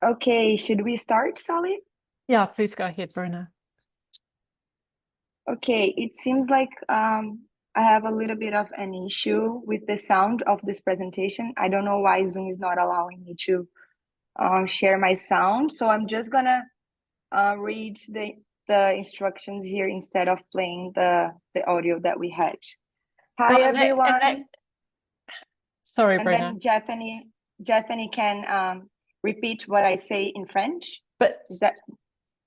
Okay, should we start, Sally? Yeah, please go ahead, Bruna. Okay, it seems like I have a little bit of an issue with the sound of this presentation. I don't know why Zoom is not allowing me to share my sound. So I'm just gonna read the instructions here instead of playing the audio that we had. Hi, everyone. Sorry, And Bruna. then Jethany can repeat what I say in French. But is that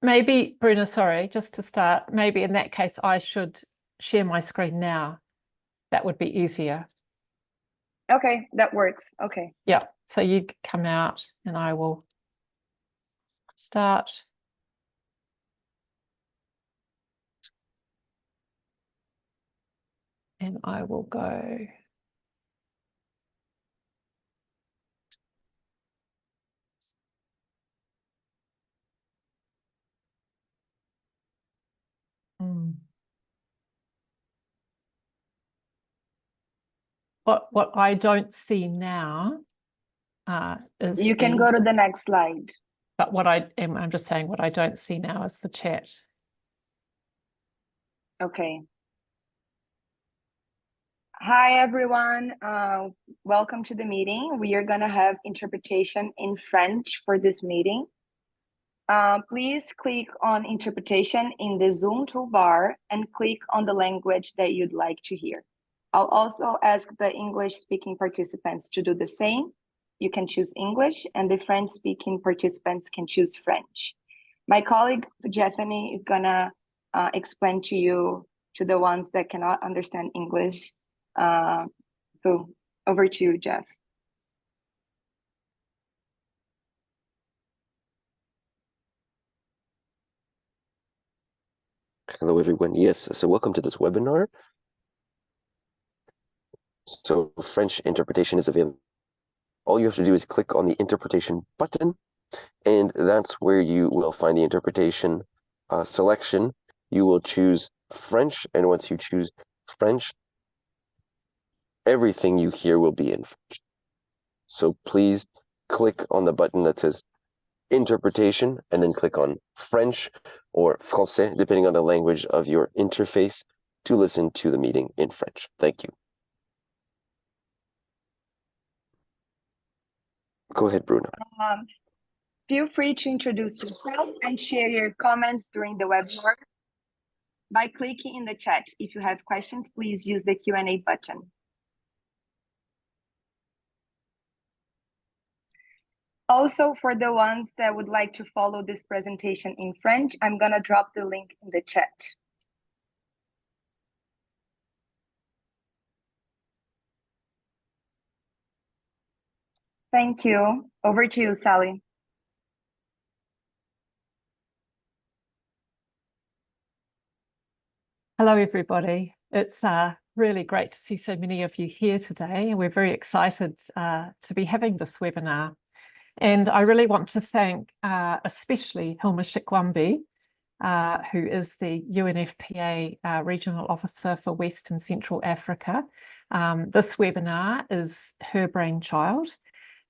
maybe, Bruna, sorry, just to start, maybe in that case, I should share my screen now. That would be easier. okay? That works. Okay. Yeah, so you come out and I will start. And I will go. What I don't see now is You can go to the next slide. But I'm just saying what I don't see now is the chat. Okay. Hi, everyone. Welcome to the meeting. We are going to have interpretation in French for this meeting. Please click on interpretation in the Zoom toolbar and click on the language that you'd like to hear. I'll also ask the English-speaking participants to do the same. You can choose English, and the French-speaking participants can choose French. My colleague, Jethany, is going to explain to you, to the ones that cannot understand English. So over to you, Jeff. Hello, everyone. Yes, so welcome to this webinar. So French interpretation is available. All you have to do is click on the interpretation button, and that's where you will find the interpretation selection. You will choose French, and once you choose French, everything you hear will be in French. So please click on the button that says interpretation, and then click on French or Français, depending on the language of your interface, to listen to the meeting in French. Thank you. Go ahead, Bruna. Feel free to introduce yourself and share your comments during the webinar by clicking in the chat. If you have questions, please use the Q&A button. Also, for the ones that would like to follow this presentation in French, I'm going to drop the link in the chat. Thank you. Over to you, Sally. Hello, everybody. It's really great to see so many of you here today, and we're very excited to be having this webinar. And I really want to thank especially Hilma Shikwambi, who is the UNFPA Regional Officer for West and Central Africa. This webinar is her brainchild,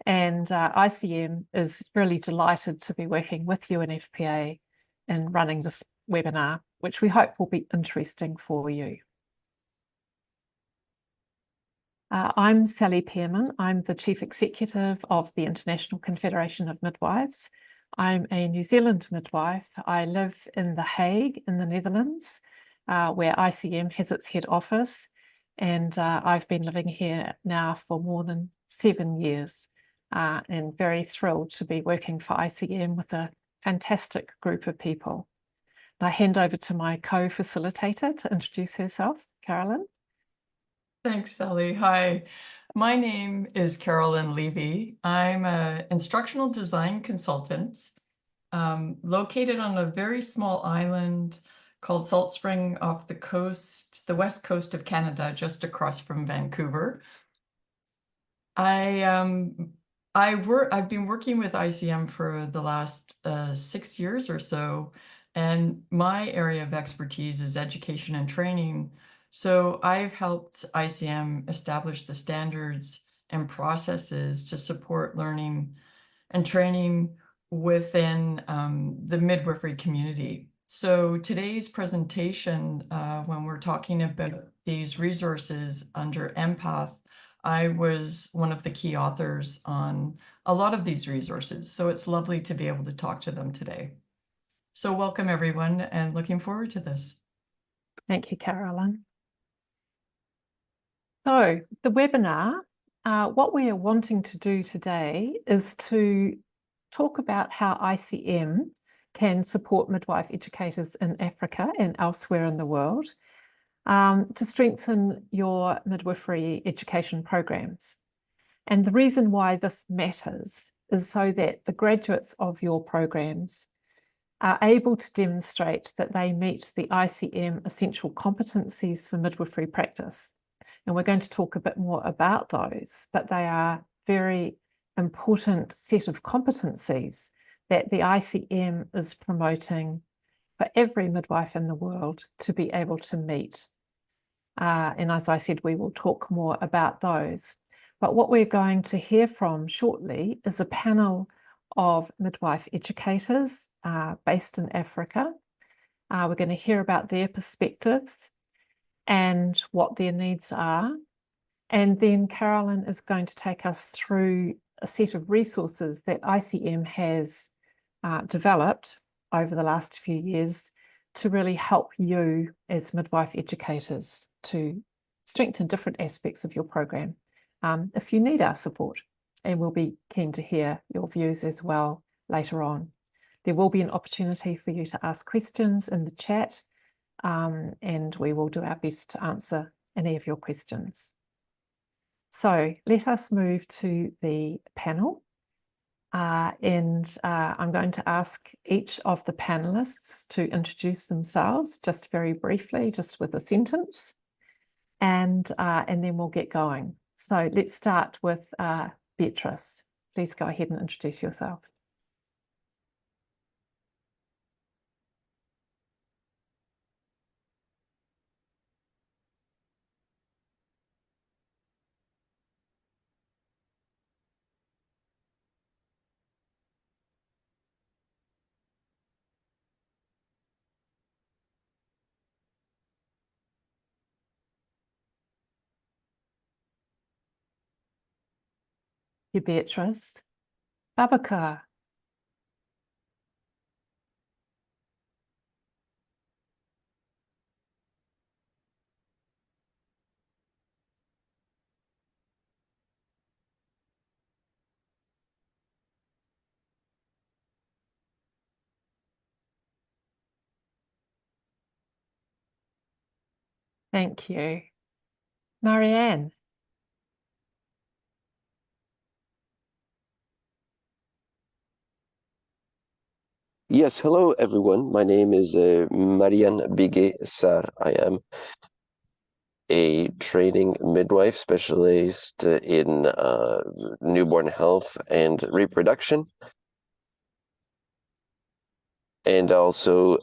and ICM is really delighted to be working with UNFPA in running this webinar, which we hope will be interesting for you. I'm Sally Pearman. I'm the Chief Executive of the International Confederation of Midwives. I'm a New Zealand midwife. I live in The Hague in the Netherlands, where ICM has its head office, and I've been living here now for more than 7 years, and very thrilled to be working for ICM with a fantastic group of people. I hand over to my co-facilitator to introduce herself, Carolyn. Thanks, Sally. Hi, my name is Carolyn Levy. I'm an instructional design consultant located on a very small island called Salt Spring off the coast, the west coast of Canada, just across from Vancouver. I've been working with ICM for the last 6 years or so, and my area of expertise is education and training. So I've helped ICM establish the standards and processes to support learning and training within the midwifery community. So today's presentation, when we're talking about these resources under MPath, I was one of the key authors on a lot of these resources. So it's lovely to be able to talk to them today. So welcome everyone, and looking forward to this. Thank you, Carolyn. So the webinar, what we are wanting to do today is to talk about how ICM can support midwife educators in Africa and elsewhere in the world to strengthen your midwifery education programs. And the reason why this matters is so that the graduates of your programs are able to demonstrate that they meet the ICM essential competencies for midwifery practice. And we're going to talk a bit more about those, but they are very important set of competencies that the ICM is promoting for every midwife in the world to be able to meet. And as I said, we will talk more about those. But what we're going to hear from shortly is a panel of midwife educators based in Africa. We're going to hear about their perspectives and what their needs are. And then Carolyn is going to take us through a set of resources that ICM has developed over the last few years to really help you as midwife educators to strengthen different aspects of your program if you need our support. And we'll be keen to hear your views as well later on. There will be an opportunity for you to ask questions in the chat, and we will do our best to answer any of your questions. So let us move to the panel. I'm going to ask each of the panelists to introduce themselves just very briefly, just with a sentence, and then we'll get going. So let's start with Beatrice. Please go ahead and introduce yourself. You, Beatrice. Babacar. Thank you. Marianne. Yes, hello everyone. My name is Marianne Biguet-Sarr. I am a training midwife specialist in newborn health and reproduction, and also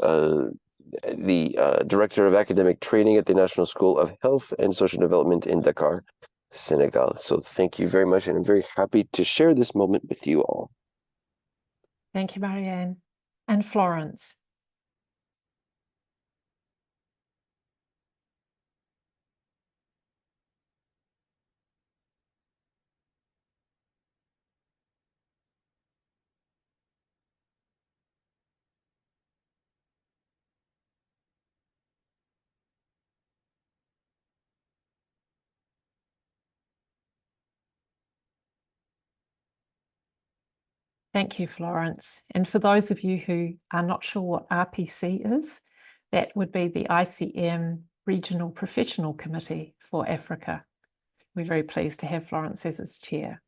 the Director of Academic Training at the National School of Health and Social Development in Dakar, Senegal. So thank you very much, and I'm very happy to share this moment with you all. Thank you, Marianne. And Florence. Thank you, Florence. And for those of you who are not sure what RPC is, that would be the ICM Regional Professional Committee for Africa. We're very pleased to have Florence as its chair.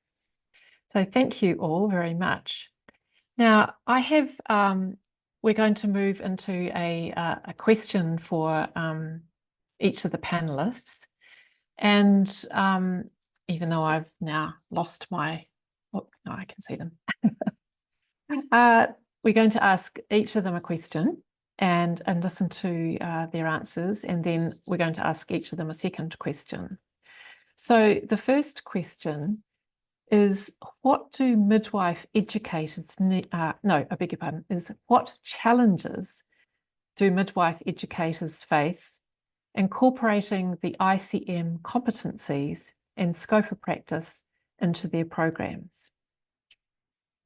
So thank you all very much. Now, we're going to move into a question for each of the panelists. And even though I've now lost my, oh, no, I can see them. We're going to ask each of them a question and listen to their answers, and then we're going to ask each of them a second question. So the first question is what do midwife educators need, I beg your pardon, is what challenges do midwife educators face incorporating the ICM competencies and scope of practice into their programs?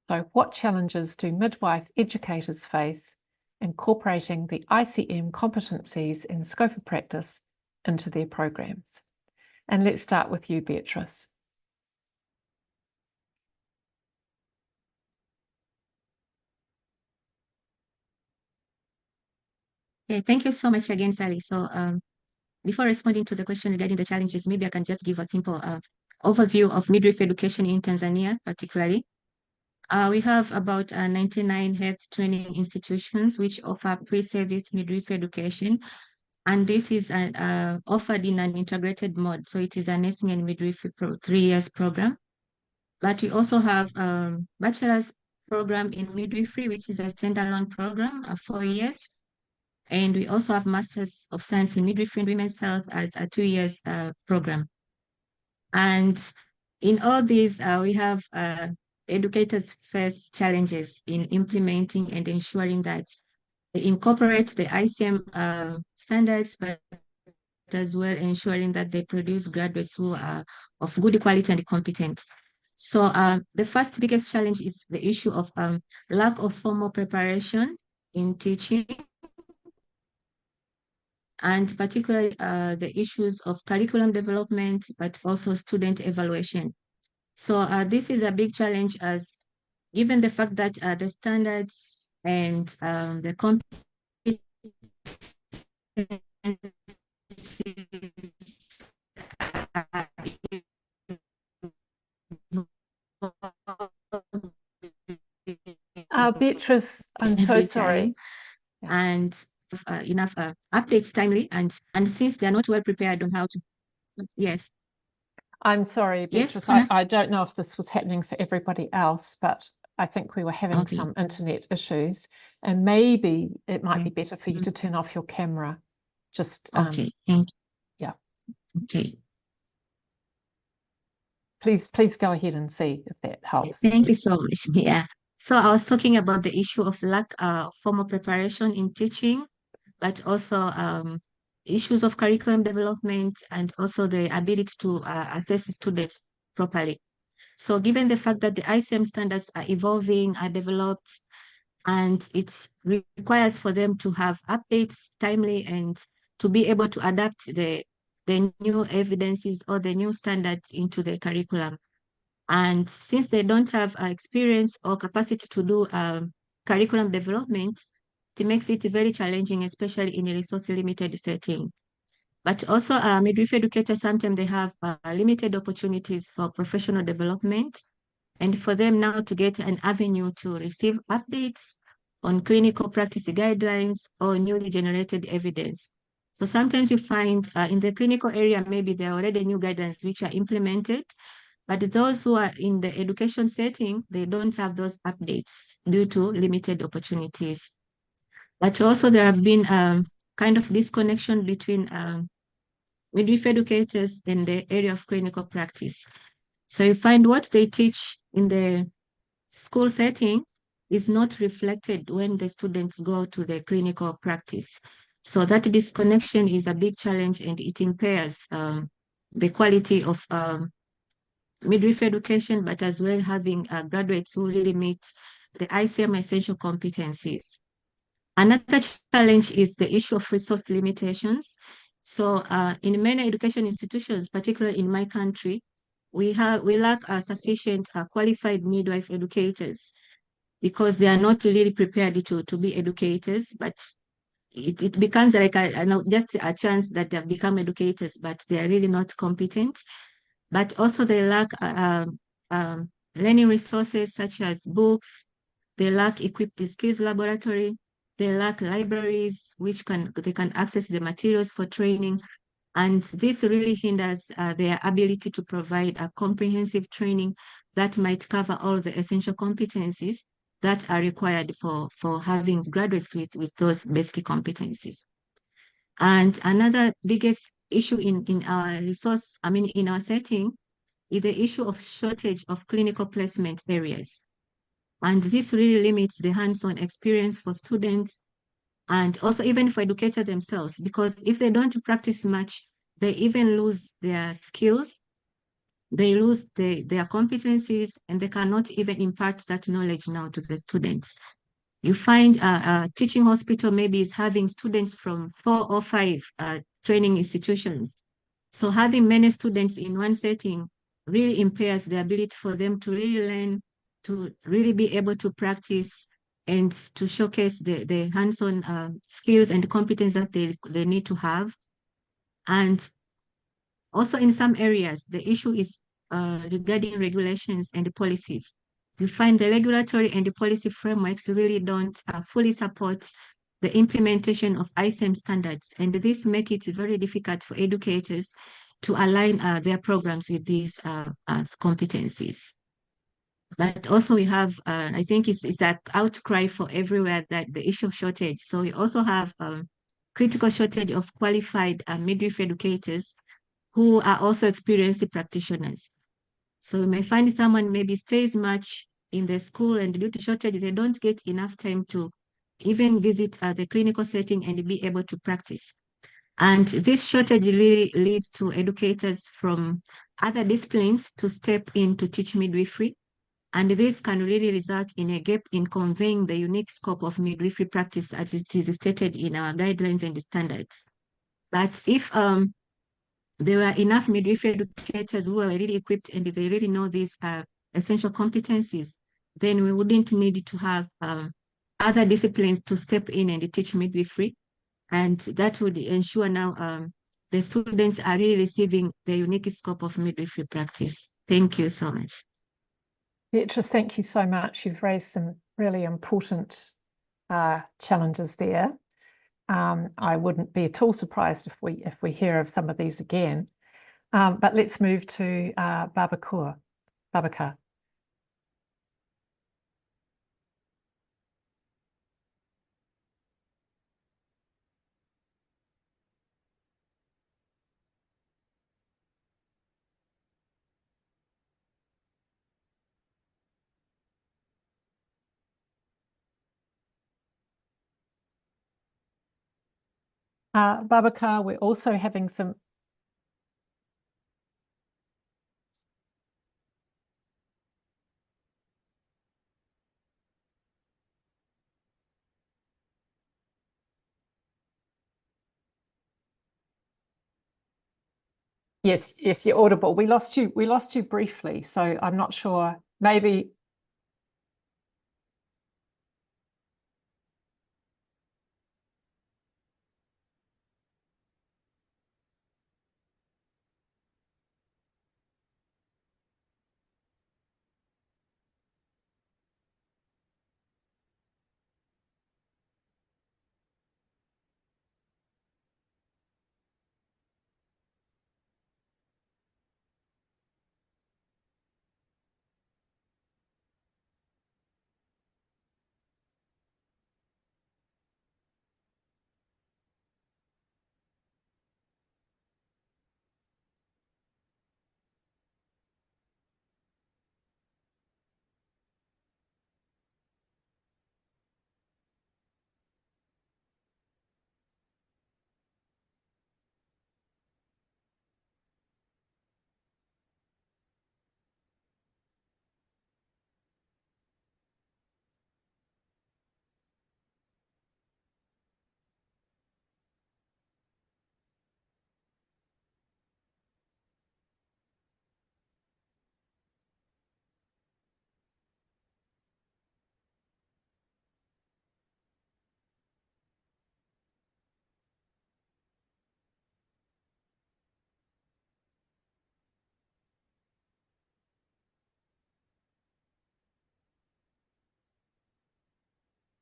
So what challenges do midwife educators face incorporating the ICM competencies and scope of practice into their programs? And let's start with you, Beatrice. Okay, thank you so much again, Sally. So before responding to the question regarding the challenges, maybe I can just give a simple overview of midwifery education in Tanzania, particularly. We have about 99 health training institutions which offer pre-service midwifery education. And this is offered in an integrated mode. So it is a nursing and midwifery 3 years program. But we also have a bachelor's program in midwifery, which is a standalone program of 4 years. And we also have Masters of Science in Midwifery and Women's Health as a 2 years program. And in all these, we have educators face challenges in implementing and ensuring that they incorporate the ICM standards, but as well ensuring that they produce graduates who are of good quality and competent. So the first biggest challenge is the issue of lack of formal preparation in teaching, and particularly the issues of curriculum development, but also student evaluation. So this is a big challenge, as given the fact that the standards and the competencies Beatrice, I'm so sorry. And enough updates timely, and since they're not well prepared on how to, yes. I'm sorry, Beatrice. Yes, I don't know if this was happening for everybody else, but I think we were having some internet issues, and maybe it might be better for you to turn off your camera. Just okay, thank you. Yeah. Okay. Please go ahead and see if that helps. Thank you so much. Yeah. So I was talking about the issue of lack of formal preparation in teaching, but also issues of curriculum development, and also the ability to assess students properly. So given the fact that the ICM standards are evolving, are developed, and it requires for them to have updates timely and to be able to adapt the new evidences or the new standards into the curriculum. And since they don't have experience or capacity to do curriculum development, it makes it very challenging, especially in a resource-limited setting. But also midwifery educators, sometimes they have limited opportunities for professional development, and for them now to get an avenue to receive updates on clinical practice guidelines or newly generated evidence. So sometimes you find in the clinical area, maybe there are already new guidelines which are implemented, but those who are in the education setting, they don't have those updates due to limited opportunities. But also there have been kind of disconnection between midwifery educators in the area of clinical practice. So you find what they teach in the school setting is not reflected when the students go to the clinical practice. So that disconnection is a big challenge, and it impairs the quality of midwifery education, but as well having graduates who really meet the ICM essential competencies. Another challenge is the issue of resource limitations. So in many education institutions, particularly in my country, we lack sufficient qualified midwife educators, because they are not really prepared to be educators, but it becomes like just a chance that they've become educators, but they are really not competent. But also they lack learning resources such as books, they lack equipped skills laboratory, they lack libraries which they can access the materials for training. And this really hinders their ability to provide a comprehensive training that might cover all the essential competencies that are required for having graduates with those basic competencies. And another biggest issue in our in our setting is the issue of shortage of clinical placement areas. And this really limits the hands-on experience for students and also even for educators themselves, because if they don't practice much, they even lose their skills, they lose their competencies, and they cannot even impart that knowledge now to the students. You find a teaching hospital maybe is having students from 4 or 5 training institutions. So having many students in one setting really impairs the ability for them to really learn, to really be able to practice and to showcase the hands-on skills and competence that they need to have. And also in some areas, the issue is regarding regulations and the policies. You find the regulatory and the policy frameworks really don't fully support the implementation of ISEM standards, and this makes it very difficult for educators to align their programs with these competencies. But also we have, I think it's an outcry for everywhere that the issue of shortage. So we also have critical shortage of qualified midwifery educators who are also experienced practitioners. So you may find someone maybe stays much in the school, and due to shortage, they don't get enough time to even visit the clinical setting and be able to practice. And this shortage really leads to educators from other disciplines to step in to teach midwifery. And this can really result in a gap in conveying the unique scope of midwifery practice as it is stated in our guidelines and standards. But if there were enough midwifery educators who are really equipped and they really know these essential competencies, then we wouldn't need to have other disciplines to step in and teach midwifery. And that would ensure now the students are really receiving the unique scope of midwifery practice. Thank you so much. Beatrice, thank you so much. You've raised some really important challenges there. I wouldn't be at all surprised if we hear of some of these again. But let's move to Babacar. Babacar, we're also having some. Yes, you're audible. We lost you briefly, so I'm not sure. Maybe.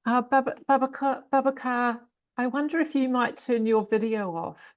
Babacar, I wonder if you might turn your video off.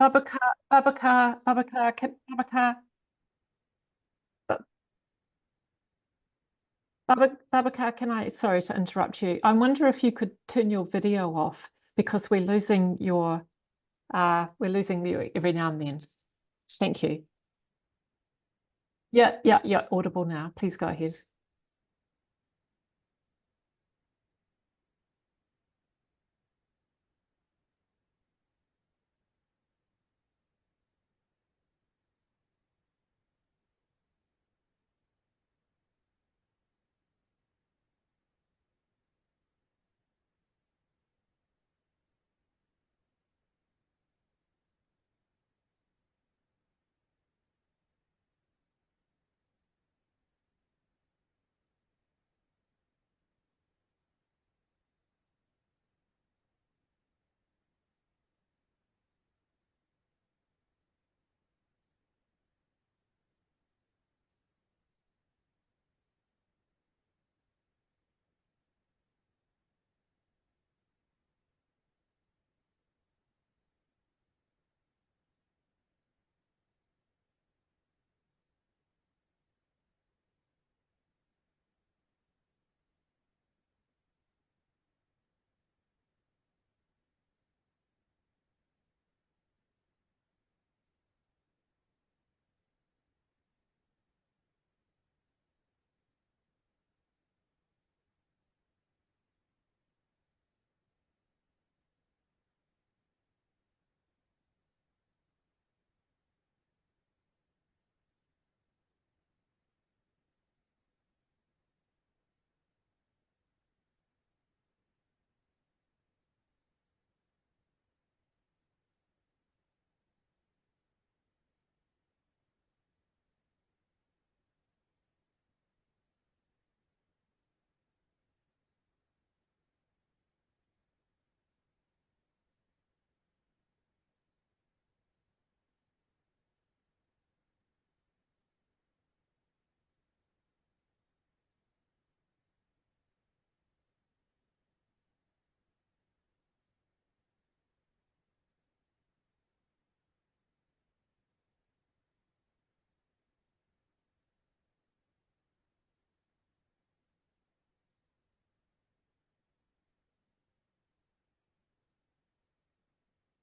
Babacar, sorry to interrupt you. I wonder if you could turn your video off because we're losing you every now and then. Thank you. Yeah, audible now. Please go ahead.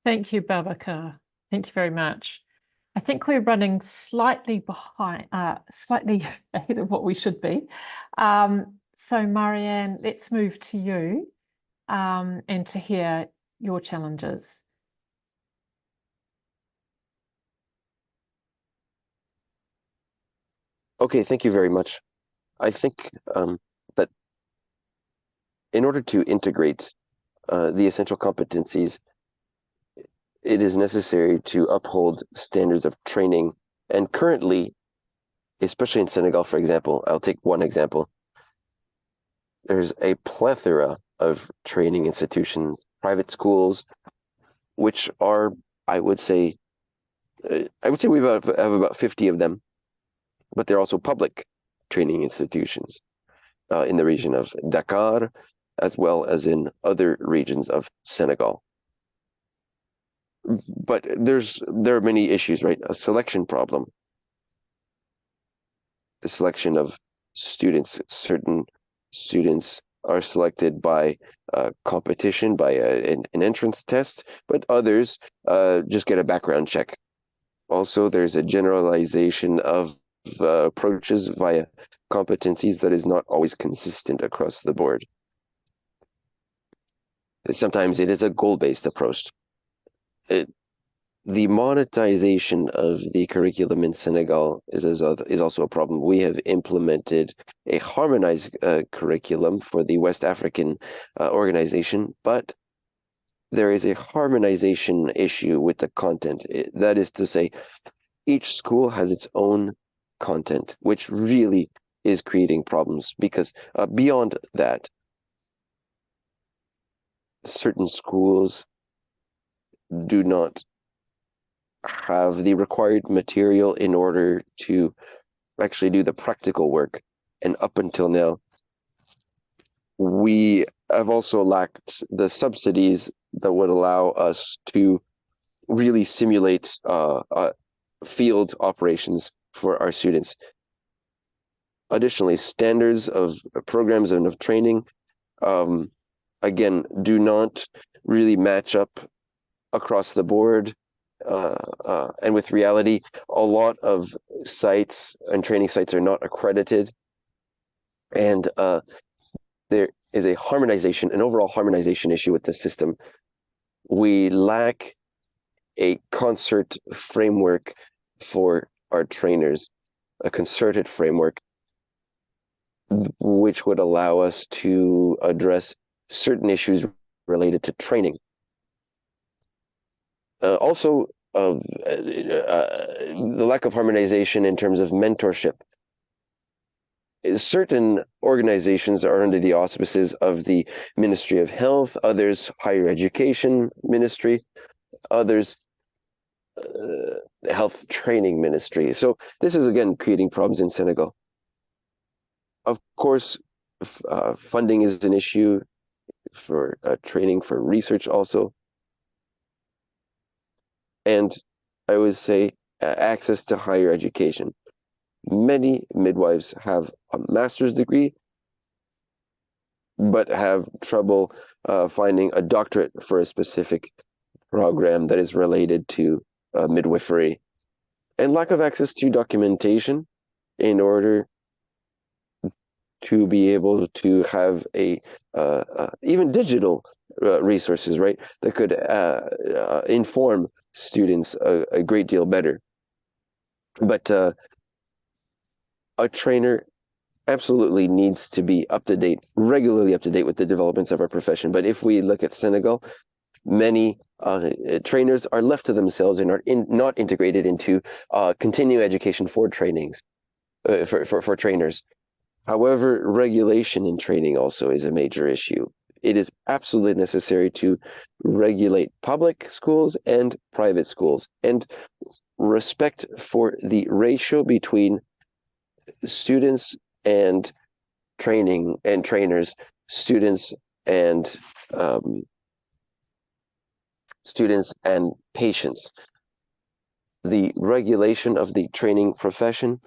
Thank you, Babacar. Thank you very much. I think we're running slightly behind, slightly ahead of what we should be. So Marianne, let's move to you and to hear your challenges. Okay, thank you very much. I think that in order to integrate the essential competencies, it is necessary to uphold standards of training. And currently, especially in Senegal, for example, I'll take one example. There's a plethora of training institutions, private schools, which are, I would say we have about 50 of them, but they're also public training institutions in the region of Dakar, as well as in other regions of Senegal. But there are many issues, right? A selection problem, the selection of students. Certain students are selected by competition, by an entrance test, but others just get a background check. Also, there's a generalization of approaches via competencies that is not always consistent across the board. Sometimes it is a goal-based approach. The monetization of the curriculum in Senegal is also a problem. We have implemented a harmonized curriculum for the West African organization, but there is a harmonization issue with the content. That is to say, each school has its own content, which really is creating problems because beyond that, certain schools do not have the required material in order to actually do the practical work. And up until now, we have also lacked the subsidies that would allow us to really simulate field operations for our students. Additionally, standards of programs and of training, again, do not really match up across the board and with reality. A lot of sites and training sites are not accredited, and there is a harmonization, an overall harmonization issue with the system. We lack a concert framework for our trainers, a concerted framework which would allow us to address certain issues related to training. Also, the lack of harmonization in terms of mentorship. Certain organizations are under the auspices of the Ministry of Health, others Higher Education Ministry, others Health Training Ministry. So this is again creating problems in Senegal. Of course, funding is an issue for training, for research also. And I would say access to higher education. Many midwives have a master's degree, but have trouble finding a doctorate for a specific program that is related to midwifery. And lack of access to documentation in order to be able to have a even digital resources, right, that could inform students a great deal better. But a trainer absolutely needs to be up to date, regularly up to date with the developments of our profession. But if we look at Senegal, many trainers are left to themselves and are not integrated into continuing education for trainings, for trainers. However, regulation in training also is a major issue. It is absolutely necessary to regulate public schools and private schools, and respect for the ratio between students and training and trainers, students and patients. The regulation of the training profession.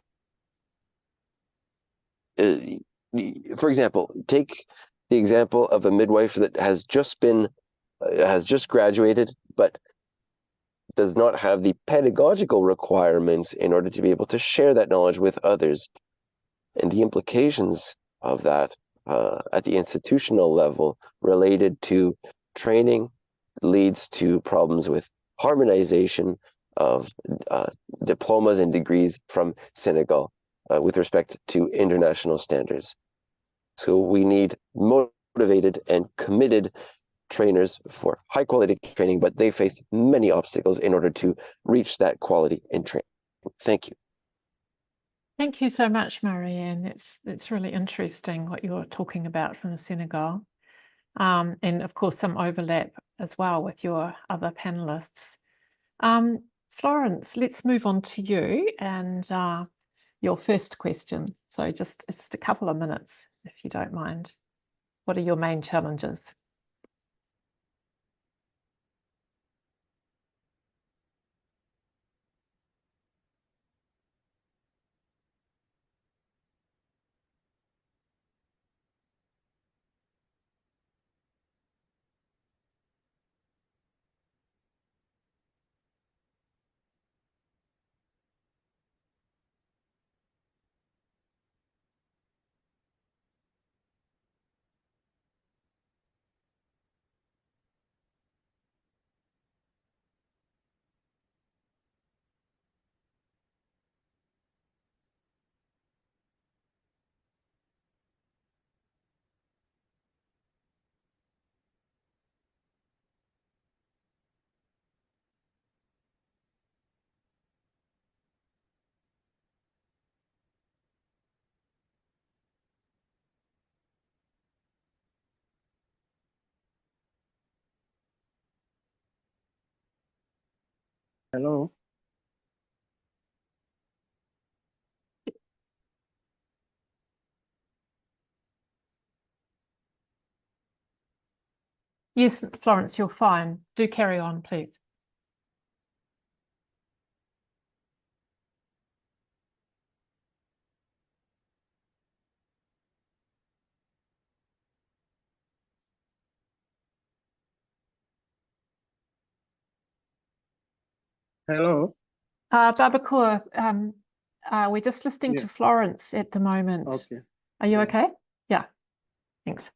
For example, take the example of a midwife that has just graduated, but does not have the pedagogical requirements in order to be able to share that knowledge with others. And the implications of that at the institutional level related to training leads to problems with harmonization of diplomas and degrees from Senegal with respect to international standards. So we need motivated and committed trainers for high quality training, but they face many obstacles in order to reach that quality in training. Thank you. Thank you so much, Marianne. It's really interesting what you're talking about from Senegal. And of course, some overlap as well with your other panelists. Florence, let's move on to you and your first question. So just a couple of minutes, if you don't mind. What are your main challenges? Hello. Yes, Florence, you're fine. Do carry on, please. Hello. Babakor, we're just listening Yeah. to Florence at the moment. Okay. Are you Yeah. okay? Yeah, thanks.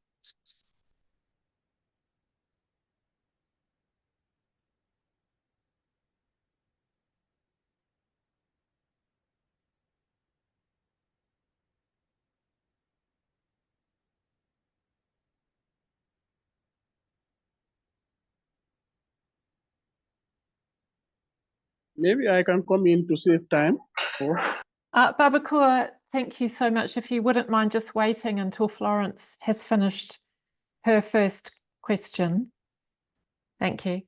Maybe I can come in to save time. Or Babakor, thank you so much. If you wouldn't mind just waiting until Florence has finished her first question. Thank you.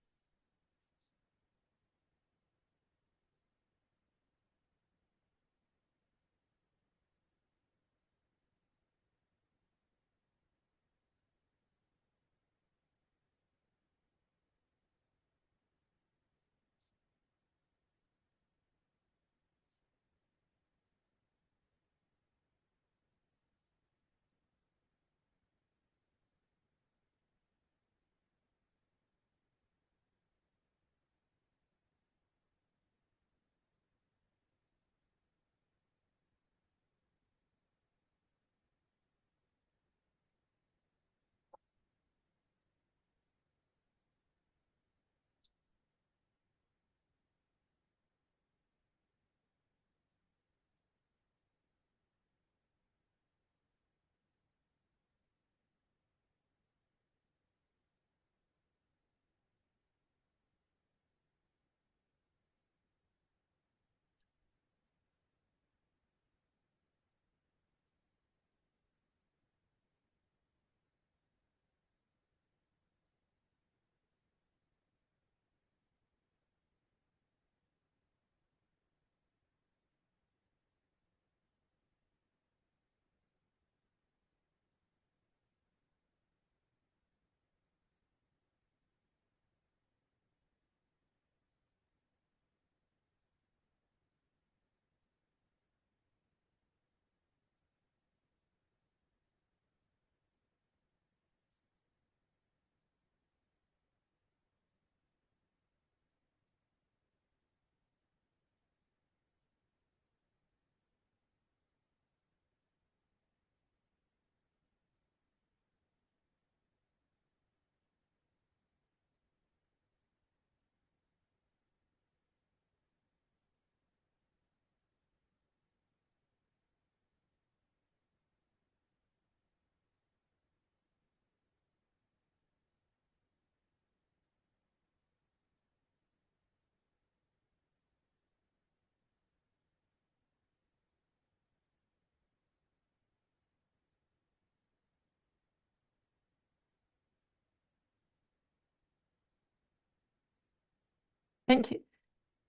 Thank you.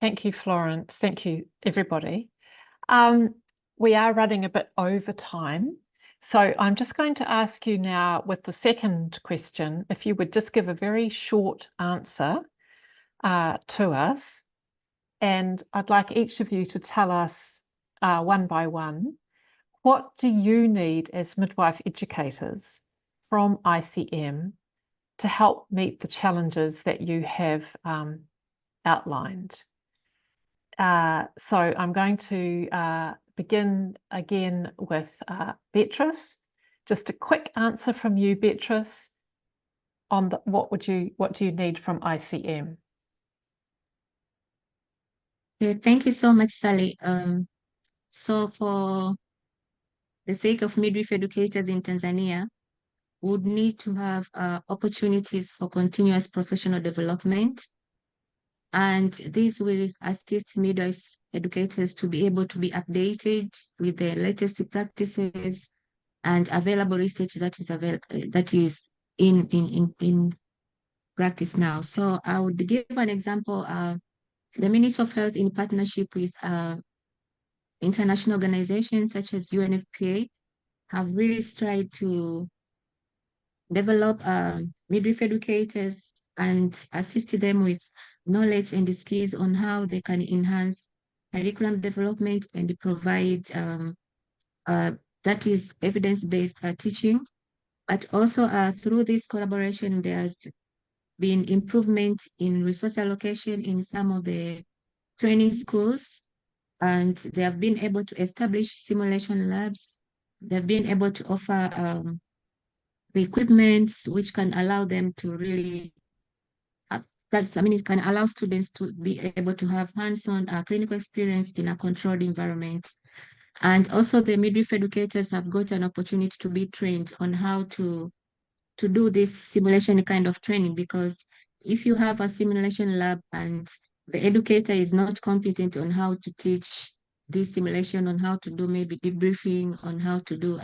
Thank you, Florence. Thank you, everybody. We are running a bit over time. So I'm just going to ask you now with the second question, if you would just give a very short answer to us. And I'd like each of you to tell us one by one, what do you need as midwife educators from ICM to help meet the challenges that you have outlined? So I'm going to begin again with Beatrice. Just a quick answer from you, Beatrice, on what do you need from ICM? Yeah, thank you so much, Sally. So for the sake of midwife educators in Tanzania, would need to have opportunities for continuous professional development. And this will assist midwives educators to be able to be updated with the latest practices and available research that is in practice now. So I would give an example. The Ministry of Health, in partnership with international organizations such as UNFPA, have really tried to develop midwife educators and assist them with knowledge and skills on how they can enhance curriculum development and provide that is evidence-based teaching. But also through this collaboration, there's been improvement in resource allocation in some of the training schools, and they have been able to establish simulation labs. They've been able to offer the equipment which can allow them to really, it can allow students to be able to have hands-on clinical experience in a controlled environment. And also the midwife educators have got an opportunity to be trained on how to do this simulation kind of training, because if you have a simulation lab and the educator is not competent on how to teach this simulation, on how to do maybe debriefing, on how to do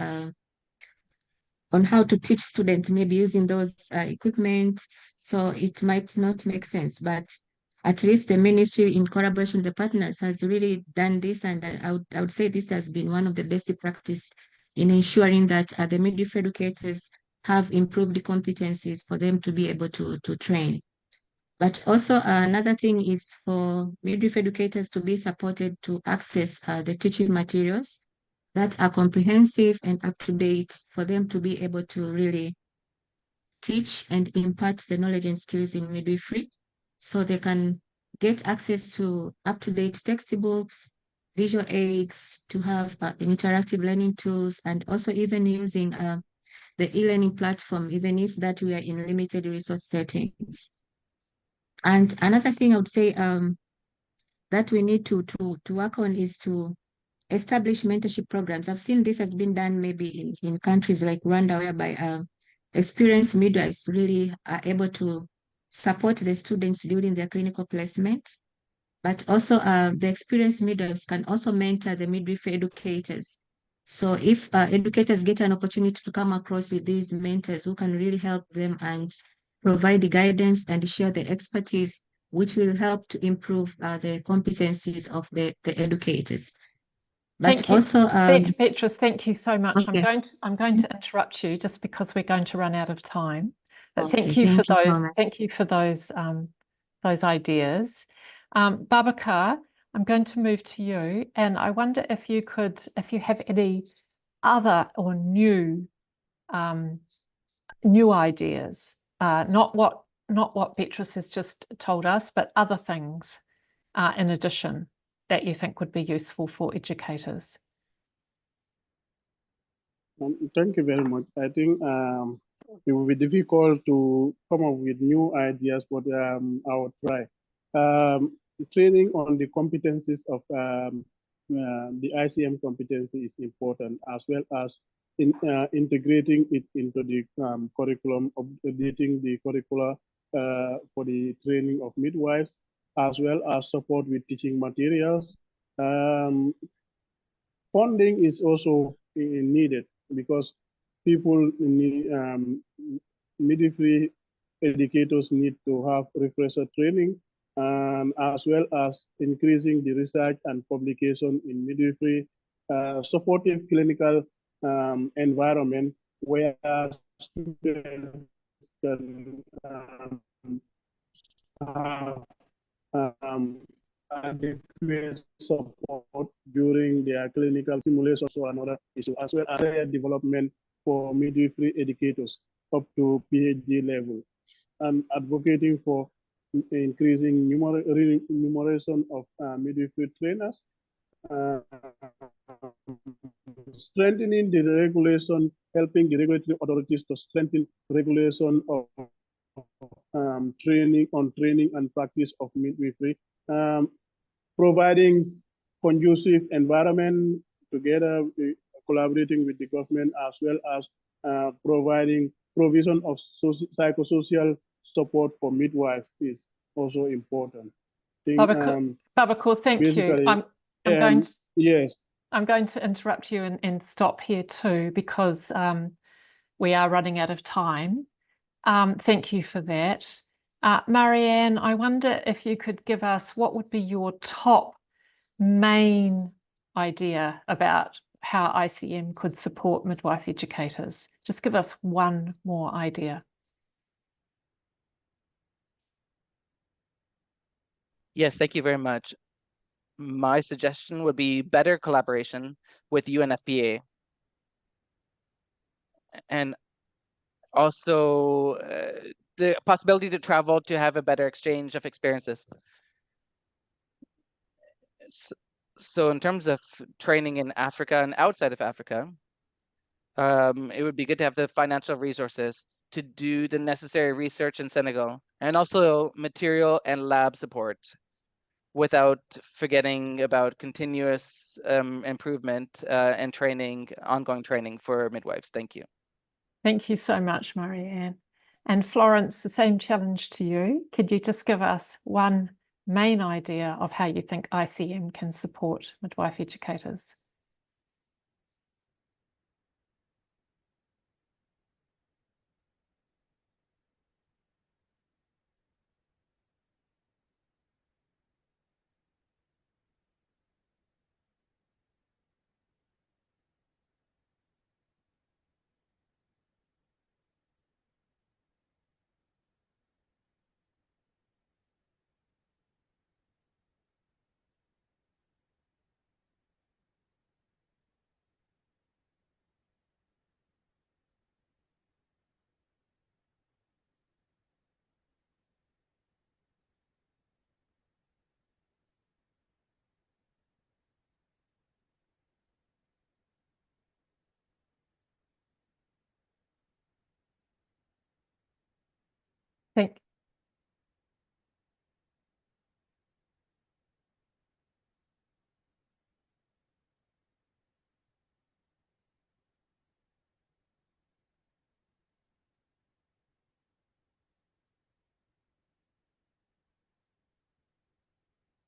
on how to teach students maybe using those equipment, so it might not make sense. But at least the ministry in collaboration with the partners has really done this, and I would say this has been one of the best practice in ensuring that the midwife educators have improved the competencies for them to be able to train. But also another thing is for midwife educators to be supported to access the teaching materials that are comprehensive and up to date, for them to be able to really teach and impart the knowledge and skills in midwifery, so they can get access to up-to-date textbooks, visual aids, to have interactive learning tools, and also even using the e-learning platform, even if that we are in limited resource settings. And another thing I would say that we need to work on is to establish mentorship programs. I've seen this has been done maybe in countries like Rwanda, whereby experienced midwives really are able to support the students during their clinical placements. But also the experienced midwives can also mentor the midwifery educators. So if educators get an opportunity to come across with these mentors who can really help them and provide the guidance and share the expertise, which will help to improve the competencies of the educators. But Thank you. also, Petrus, thank you so much. okay. I'm going to interrupt you just because we're going to run out of time. But Okay, thank you for so those. much. Thank you for those ideas. Babacar, I'm going to move to you, and I wonder if you have any other or new ideas, not what Petrus has just told us, but other things in addition that you think would be useful for educators. Thank you very much. I think it will be difficult to come up with new ideas, but I will try. Training on the competencies of the ICM competency is important, as well as integrating it into the curriculum, updating the curricula for the training of midwives, as well as support with teaching materials. Funding is also needed, because people need midwifery educators need to have refresher training, as well as increasing the research and publication in midwifery, supportive clinical environment where students can have adequate support during their clinical simulation, so another issue, as well as career development for midwifery educators up to PhD level, and advocating for increasing numeration of midwifery trainers, strengthening the regulation, helping the regulatory authorities to strengthen regulation of training and practice of midwifery, providing conducive environment together, collaborating with the government, as well as providing provision of psychosocial support for midwives is also important. Babacar, thank you. I'm going to, yes. I'm going to interrupt you and stop here too, because we are running out of time. Thank you for that. Marianne, I wonder if you could give us what would be your top main idea about how ICM could support midwife educators. Just give us one more idea. Yes, thank you very much. My suggestion would be better collaboration with UNFPA. And also the possibility to travel to have a better exchange of experiences. So in terms of training in Africa and outside of Africa, it would be good to have the financial resources to do the necessary research in Senegal, and also material and lab support, without forgetting about continuous improvement and training, ongoing training for midwives. Thank you. Thank you so much, Marianne. And Florence, the same challenge to you. Could you just give us one main idea of how you think ICM can support midwife educators? Thank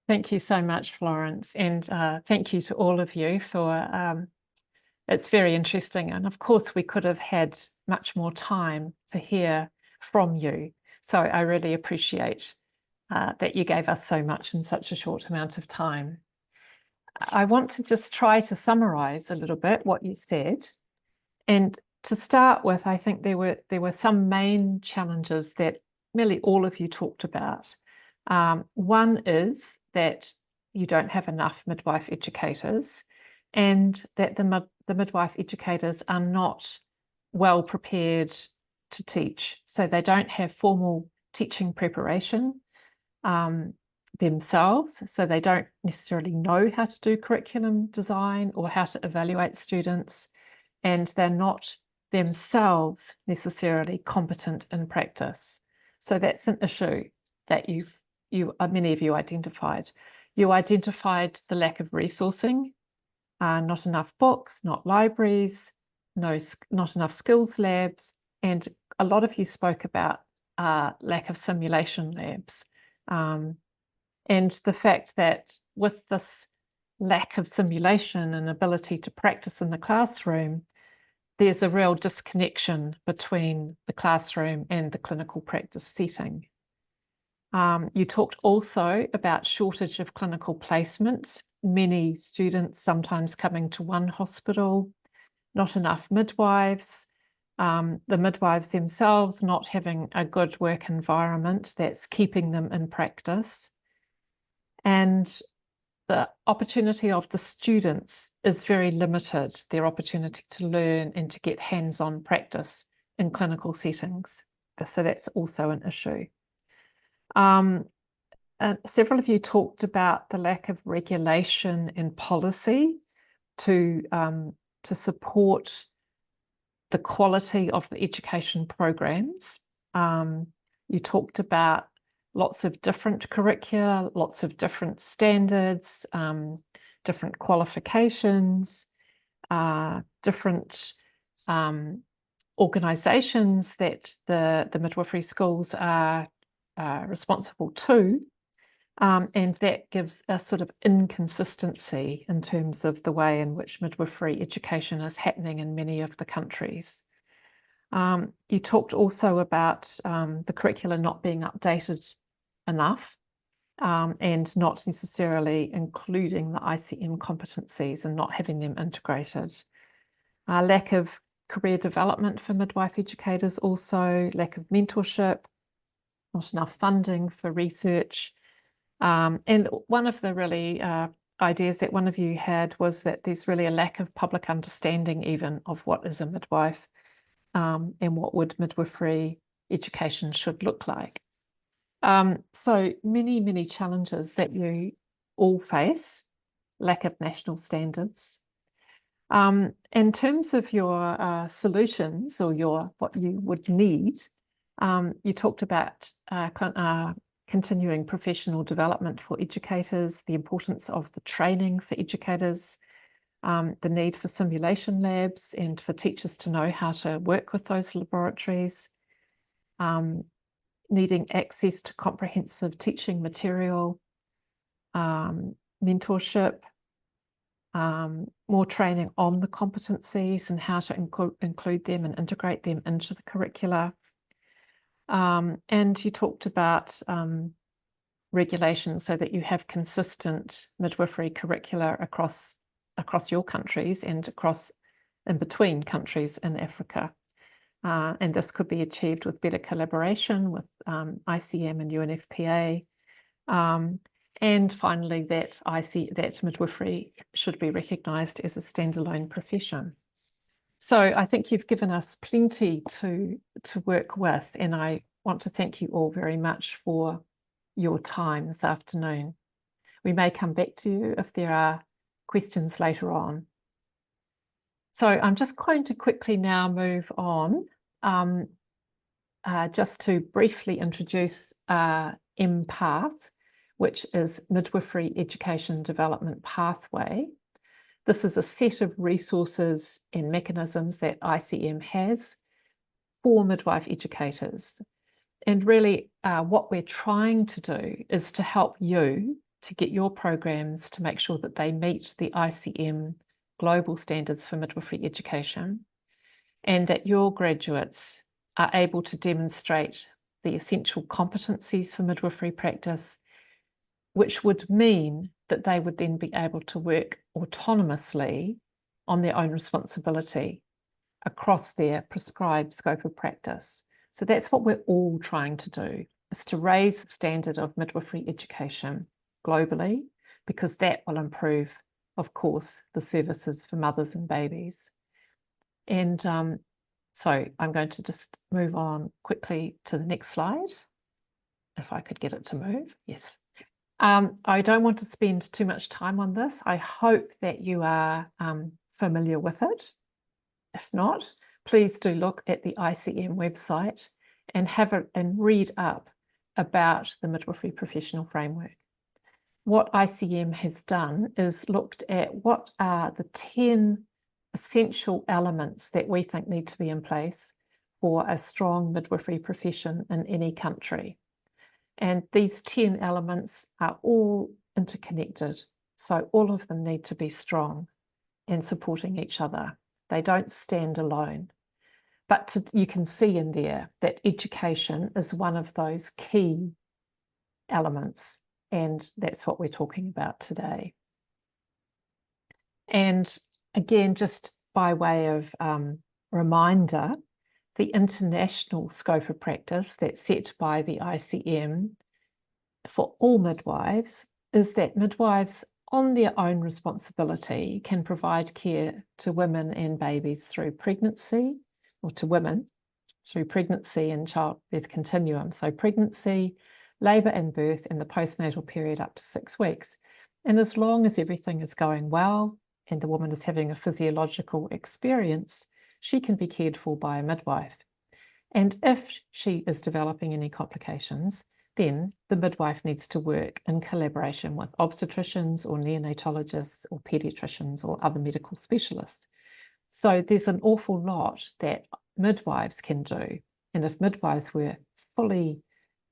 Thank you so much, Florence, and thank you to all of you for, it's very interesting. And of course, we could have had much more time to hear from you. So I really appreciate that you gave us so much in such a short amount of time. I want to just try to summarize a little bit what you said. And to start with, I think there were some main challenges that nearly all of you talked about. One is that you don't have enough midwife educators, and that the midwife educators are not well prepared to teach. So they don't have formal teaching preparation themselves. So they don't necessarily know how to do curriculum design or how to evaluate students, and they're not themselves necessarily competent in practice. So that's an issue that many of you identified. You identified the lack of resourcing, not enough books, not libraries, not enough skills labs, and a lot of you spoke about lack of simulation labs. And the fact that with this lack of simulation and ability to practice in the classroom, there's a real disconnection between the classroom and the clinical practice setting. You talked also about shortage of clinical placements, many students sometimes coming to one hospital, not enough midwives, the midwives themselves not having a good work environment that's keeping them in practice. And the opportunity of the students is very limited, their opportunity to learn and to get hands-on practice in clinical settings. So that's also an issue. Several of you talked about the lack of regulation and policy to support the quality of the education programs. You talked about lots of different curricula, lots of different standards, different qualifications, different organisations that the midwifery schools are responsible to, and that gives a sort of inconsistency in terms of the way in which midwifery education is happening in many of the countries. You talked also about the curricula not being updated enough and not necessarily including the ICM competencies and not having them integrated. Lack of career development for midwife educators also, lack of mentorship, not enough funding for research. And one of the really ideas that one of you had was that there's really a lack of public understanding even of what is a midwife and what would midwifery education should look like. So many, many challenges that you all face. lack of national standards. In terms of your solutions or what you would need, you talked about continuing professional development for educators, the importance of the training for educators, the need for simulation labs and for teachers to know how to work with those laboratories, needing access to comprehensive teaching material, mentorship, more training on the competencies and how to include them and integrate them into the curricula. And you talked about regulations so that you have consistent midwifery curricula across your countries and in between countries in Africa. And this could be achieved with better collaboration with ICM and UNFPA. And finally, that midwifery should be recognised as a standalone profession. So I think you've given us plenty to work with, and I want to thank you all very much for your time this afternoon. We may come back to you if there are questions later on. So I'm just going to quickly now move on just to briefly introduce MPath, which is Midwifery Education Development Pathway. This is a set of resources and mechanisms that ICM has for midwife educators. And really what we're trying to do is to help you to get your programs to make sure that they meet the ICM global standards for midwifery education, and that your graduates are able to demonstrate the essential competencies for midwifery practice, which would mean that they would then be able to work autonomously on their own responsibility across their prescribed scope of practice. So that's what we're all trying to do, is to raise the standard of midwifery education globally, because that will improve, of course, the services for mothers and babies. And so I'm going to just move on quickly to the next slide, if I could get it to move. Yes. I don't want to spend too much time on this. I hope that you are familiar with it. If not, please do look at the ICM website and read up about the midwifery professional framework. What ICM has done is looked at what are the 10 essential elements that we think need to be in place for a strong midwifery profession in any country. And these 10 elements are all interconnected. So all of them need to be strong and supporting each other. They don't stand alone. But you can see in there that education is one of those key elements. And that's what we're talking about today. And again, just by way of reminder, the international scope of practice that's set by the ICM for all midwives is that midwives on their own responsibility can provide care to women and babies through pregnancy, or to women through pregnancy and childbirth continuum. So pregnancy, labour and birth, and the postnatal period up to 6 weeks. And as long as everything is going well and the woman is having a physiological experience, she can be cared for by a midwife. And if she is developing any complications, then the midwife needs to work in collaboration with obstetricians or neonatologists or paediatricians or other medical specialists. So there's an awful lot that midwives can do. And if midwives were fully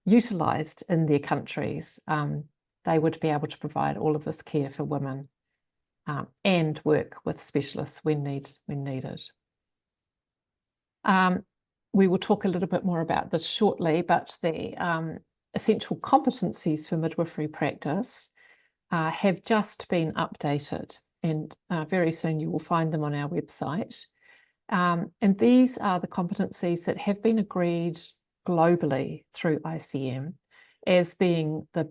utilised in their countries, they would be able to provide all of this care for women and work with specialists when needed. We will talk a little bit more about this shortly, but the essential competencies for midwifery practice have just been updated, and very soon you will find them on our website. And these are the competencies that have been agreed globally through ICM as being the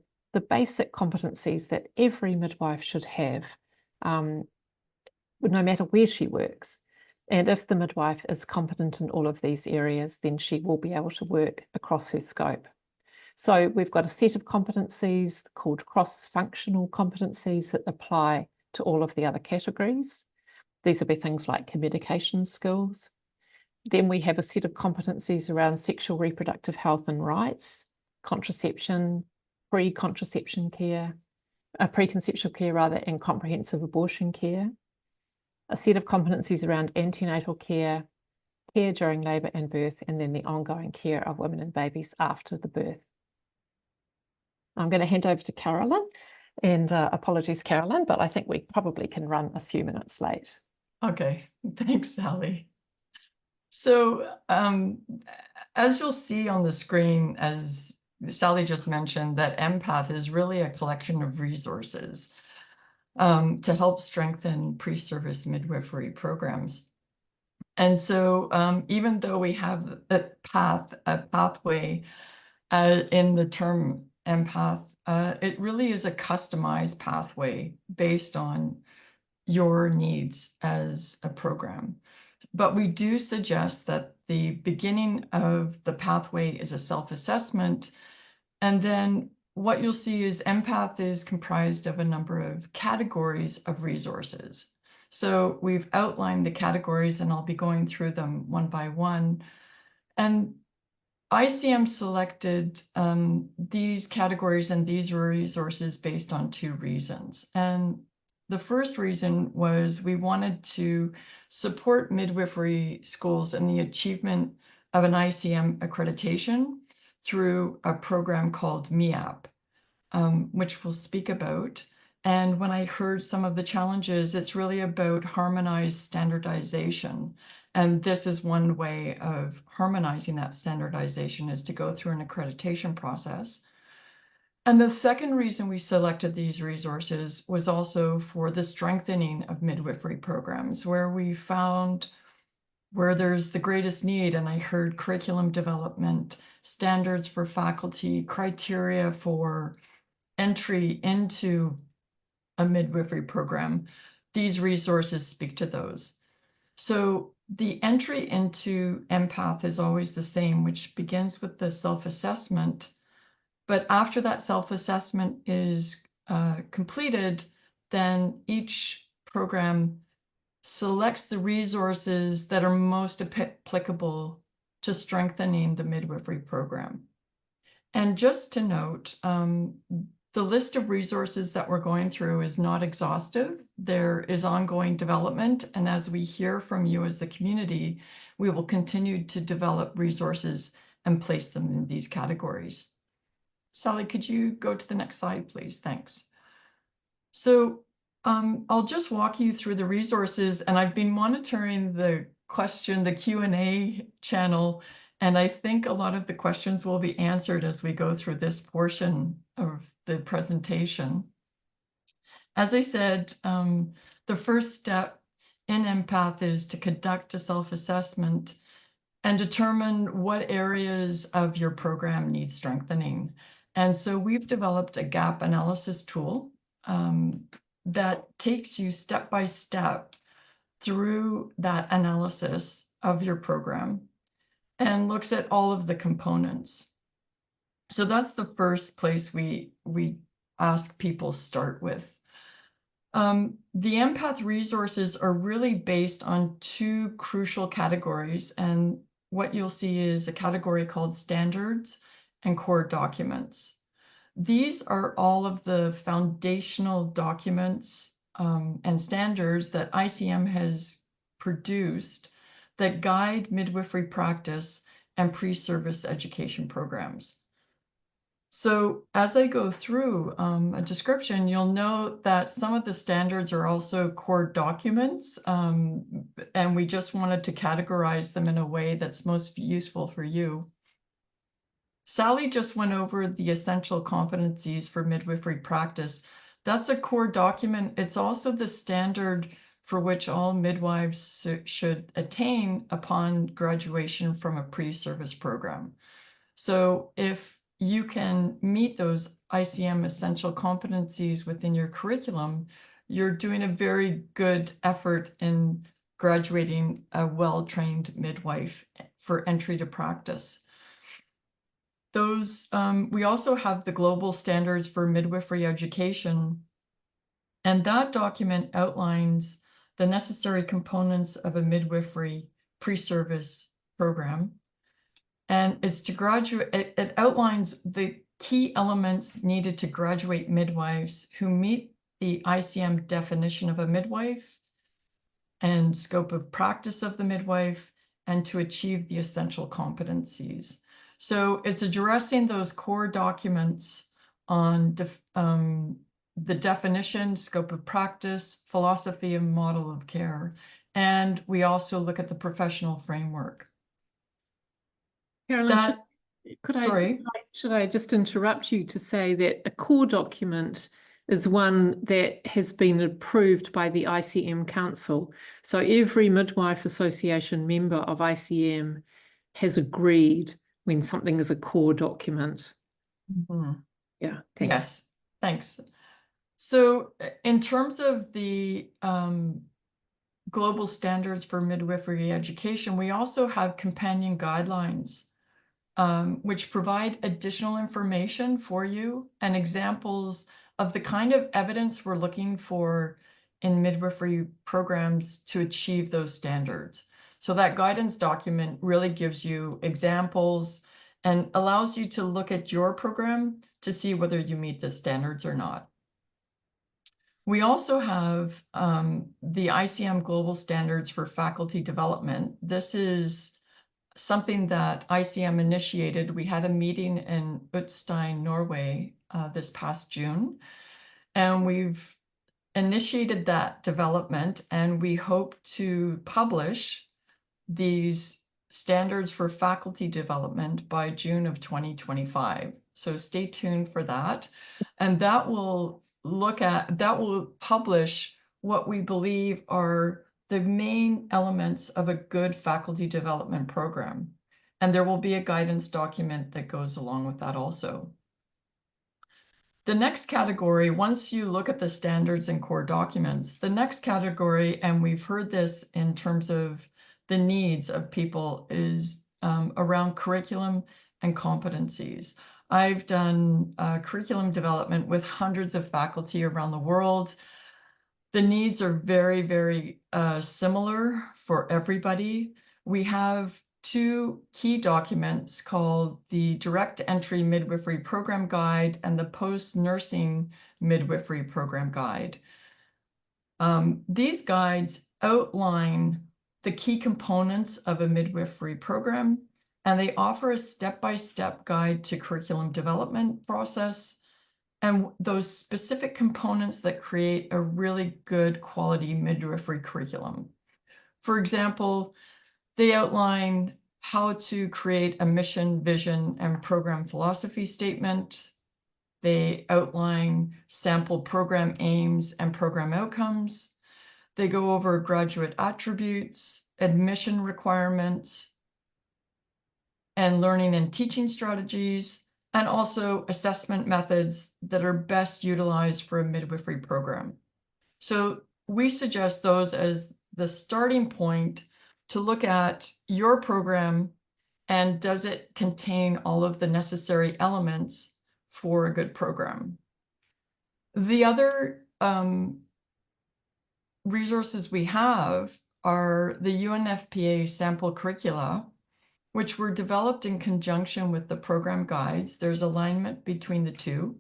basic competencies that every midwife should have, no matter where she works. And if the midwife is competent in all of these areas, then she will be able to work across her scope. So we've got a set of competencies called cross-functional competencies that apply to all of the other categories. These will be things like communication skills. Then we have a set of competencies around sexual reproductive health and rights, contraception, preconception care, and comprehensive abortion care. A set of competencies around antenatal care, care during labour and birth, and then the ongoing care of women and babies after the birth. I'm going to hand over to Carolyn, and apologies, Carolyn, but I think we probably can run a few minutes late. Okay, thanks, Sally. So as you'll see on the screen, as Sally just mentioned, that MPath is really a collection of resources to help strengthen pre-service midwifery programs. And so even though we have a pathway in the term MPath, it really is a customized pathway based on your needs as a program. But we do suggest that the beginning of the pathway is a self-assessment. And then what you'll see is MPath is comprised of a number of categories of resources. So we've outlined the categories, and I'll be going through them one by one. And ICM selected these categories and these resources based on two reasons. And the first reason was we wanted to support midwifery schools in the achievement of an ICM accreditation through a program called MIAP, which we'll speak about. And when I heard some of the challenges, it's really about harmonized standardization. And this is one way of harmonizing that standardization, is to go through an accreditation process. And the second reason we selected these resources was also for the strengthening of midwifery programs, where we found where there's the greatest need. And I heard curriculum development, standards for faculty, criteria for entry into a midwifery program. These resources speak to those. So the entry into MPath is always the same, which begins with the self-assessment. But after that self-assessment is completed, then each program selects the resources that are most applicable to strengthening the midwifery program. And just to note, the list of resources that we're going through is not exhaustive. There is ongoing development. And as we hear from you as the community, we will continue to develop resources and place them in these categories. Sally, could you go to the next slide, please? Thanks. So I'll just walk you through the resources, and I've been monitoring the Q&A channel, and I think a lot of the questions will be answered as we go through this portion of the presentation. As I said, the first step in MPath is to conduct a self-assessment and determine what areas of your program need strengthening. And so we've developed a gap analysis tool that takes you step by step through that analysis of your program and looks at all of the components. So that's the first place we ask people start with. The MPath resources are really based on two crucial categories, and what you'll see is a category called standards and core documents. These are all of the foundational documents and standards that ICM has produced that guide midwifery practice and pre-service education programs. So as I go through a description, you'll note that some of the standards are also core documents, and we just wanted to categorize them in a way that's most useful for you. Sally just went over the essential competencies for midwifery practice. That's a core document. It's also the standard for which all midwives should attain upon graduation from a pre-service program. So if you can meet those ICM essential competencies within your curriculum, you're doing a very good effort in graduating a well-trained midwife for entry to practice. Those, we also have the global standards for midwifery education. And that document outlines the necessary components of a midwifery pre-service program. And it's to graduate, it outlines the key elements needed to graduate midwives who meet the ICM definition of a midwife and scope of practice of the midwife, and to achieve the essential competencies. So it's addressing those core documents on the definition, scope of practice, philosophy, and model of care. And we also look at the professional framework. Carolyn, Sorry. should I just interrupt you to say that a core document is one that has been approved by the ICM Council. So every Midwife Association member of ICM has agreed when something is a core document. Mm-hmm. Yeah, thanks. Yes, thanks. So in terms of the global standards for midwifery education, we also have companion guidelines, which provide additional information for you and examples of the kind of evidence we're looking for in midwifery programs to achieve those standards. So that guidance document really gives you examples and allows you to look at your program to see whether you meet the standards or not. We also have the ICM Global Standards for Faculty Development. This is something that ICM initiated. We had a meeting in Utstein, Norway this past June, and we've initiated that development, and we hope to publish these standards for faculty development by June of 2025. So stay tuned for that. And that will publish what we believe are the main elements of a good faculty development program. And there will be a guidance document that goes along with that also. The next category, once you look at the standards and core documents, the next category, and we've heard this in terms of the needs of people, is around curriculum and competencies. I've done curriculum development with hundreds of faculty around the world. The needs are very, very similar for everybody. We have two key documents called the Direct Entry Midwifery Program Guide and the Post-Nursing Midwifery Program Guide. These guides outline the key components of a midwifery program, and they offer a step-by-step guide to curriculum development process and those specific components that create a really good quality midwifery curriculum. For example, they outline how to create a mission, vision, and program philosophy statement. They outline sample program aims and program outcomes. They go over graduate attributes, admission requirements, and learning and teaching strategies, and also assessment methods that are best utilized for a midwifery program. So we suggest those as the starting point to look at your program and does it contain all of the necessary elements for a good program. The other resources we have are the UNFPA sample curricula, which were developed in conjunction with the program guides. There's alignment between the two.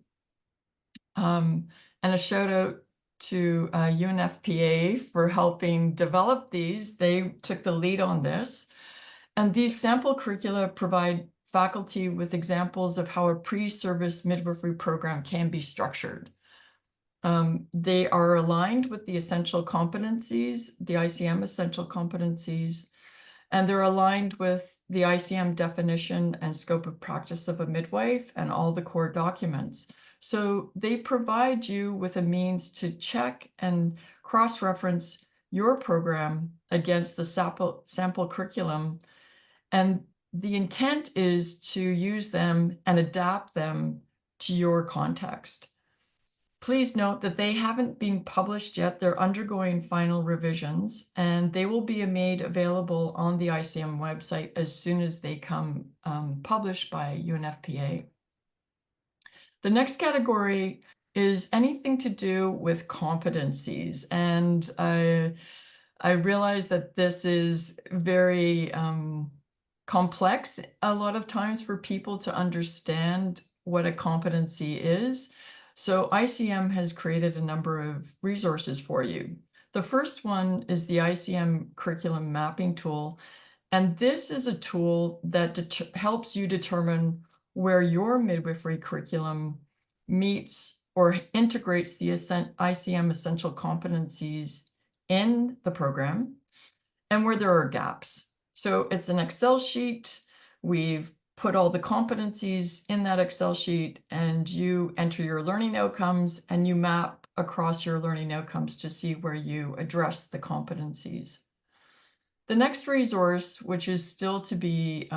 And a shout out to UNFPA for helping develop these. They took the lead on this. And these sample curricula provide faculty with examples of how a pre-service midwifery program can be structured. They are aligned with the essential competencies, the ICM essential competencies, and they're aligned with the ICM definition and scope of practice of a midwife and all the core documents. So they provide you with a means to check and cross-reference your program against the sample curriculum. And the intent is to use them and adapt them to your context. Please note that they haven't been published yet. They're undergoing final revisions, and they will be made available on the ICM website as soon as they come published by UNFPA. The next category is anything to do with competencies. And I realize that this is very complex a lot of times for people to understand what a competency is. So ICM has created a number of resources for you. The first one is the ICM curriculum mapping tool. And this is a tool that helps you determine where your midwifery curriculum meets or integrates the ICM essential competencies in the program and where there are gaps. So it's an Excel sheet. We've put all the competencies in that Excel sheet, and you enter your learning outcomes and you map across your learning outcomes to see where you address the competencies. The next resource, which is still to be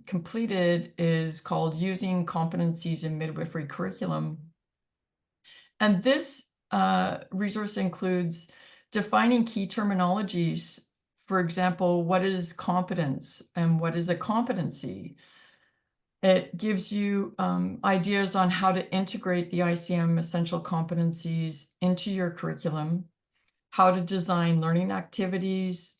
completed, is called Using Competencies in Midwifery Curriculum. And this resource includes defining key terminologies. For example, what is competence and what is a competency? It gives you ideas on how to integrate the ICM essential competencies into your curriculum, how to design learning activities,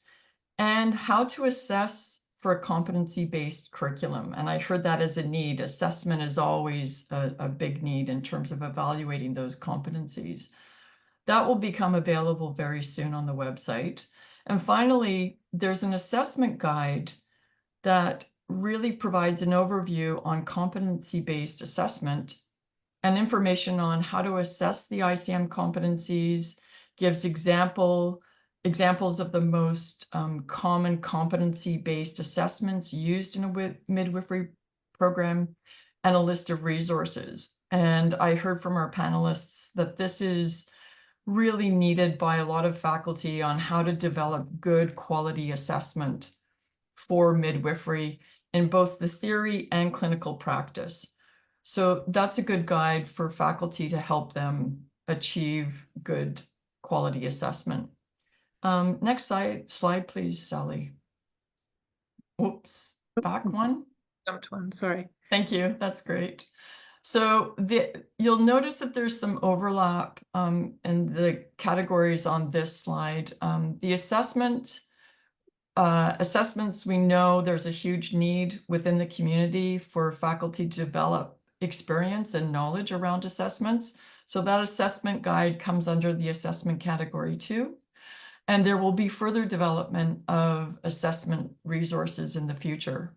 and how to assess for a competency-based curriculum. And I heard that as a need. Assessment is always a big need in terms of evaluating those competencies. That will become available very soon on the website. And finally, there's an assessment guide that really provides an overview on competency-based assessment and information on how to assess the ICM competencies, gives examples of the most common competency-based assessments used in a midwifery program, and a list of resources. And I heard from our panelists that this is really needed by a lot of faculty on how to develop good quality assessment for midwifery in both the theory and clinical practice. So that's a good guide for faculty to help them achieve good quality assessment. Next slide, please, Sally. Oops, back one. Jumped one, sorry. Thank you, that's great. So you'll notice that there's some overlap in the categories on this slide. The assessments, we know there's a huge need within the community for faculty to develop experience and knowledge around assessments. So that assessment guide comes under the assessment category too. And there will be further development of assessment resources in the future.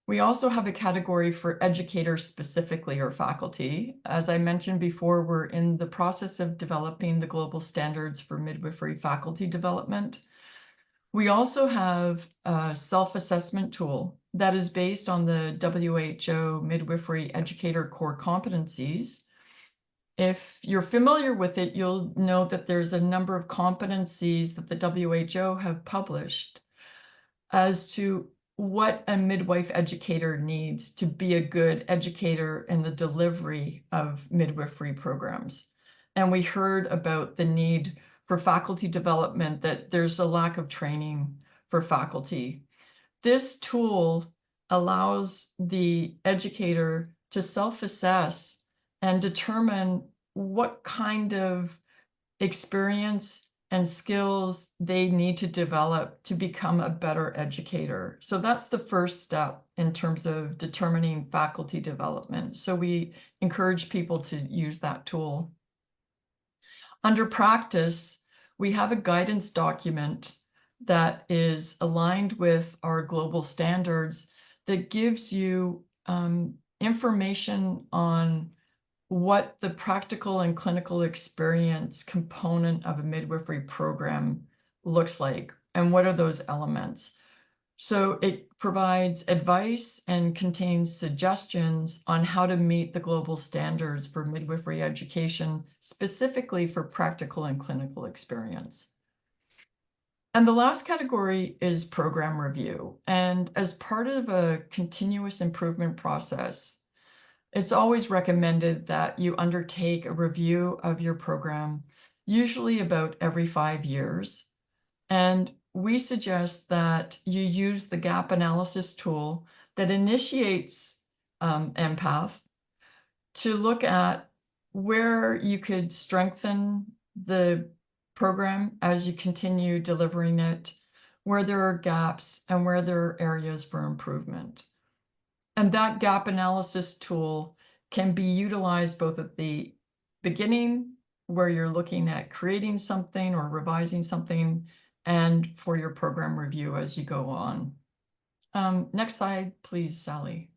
We also have a category for educators specifically, or faculty. As I mentioned before, we're in the process of developing the global standards for midwifery faculty development. We also have a self-assessment tool that is based on the WHO Midwifery Educator Core Competencies. If you're familiar with it, you'll know that there's a number of competencies that the WHO have published as to what a midwife educator needs to be a good educator in the delivery of midwifery programs. And we heard about the need for faculty development, that there's a lack of training for faculty. This tool allows the educator to self-assess and determine what kind of experience and skills they need to develop to become a better educator. So that's the first step in terms of determining faculty development. So we encourage people to use that tool. Under practice, we have a guidance document that is aligned with our global standards that gives you information on what the practical and clinical experience component of a midwifery program looks like, and what are those elements. So it provides advice and contains suggestions on how to meet the global standards for midwifery education, specifically for practical and clinical experience. And the last category is program review. And as part of a continuous improvement process, it's always recommended that you undertake a review of your program, usually about every 5 years. And we suggest that you use the gap analysis tool that initiates MPath to look at where you could strengthen the program as you continue delivering it, where there are gaps and where there are areas for improvement. And that gap analysis tool can be utilized both at the beginning, where you're looking at creating something or revising something, and for your program review as you go on. Next slide, please, Sally.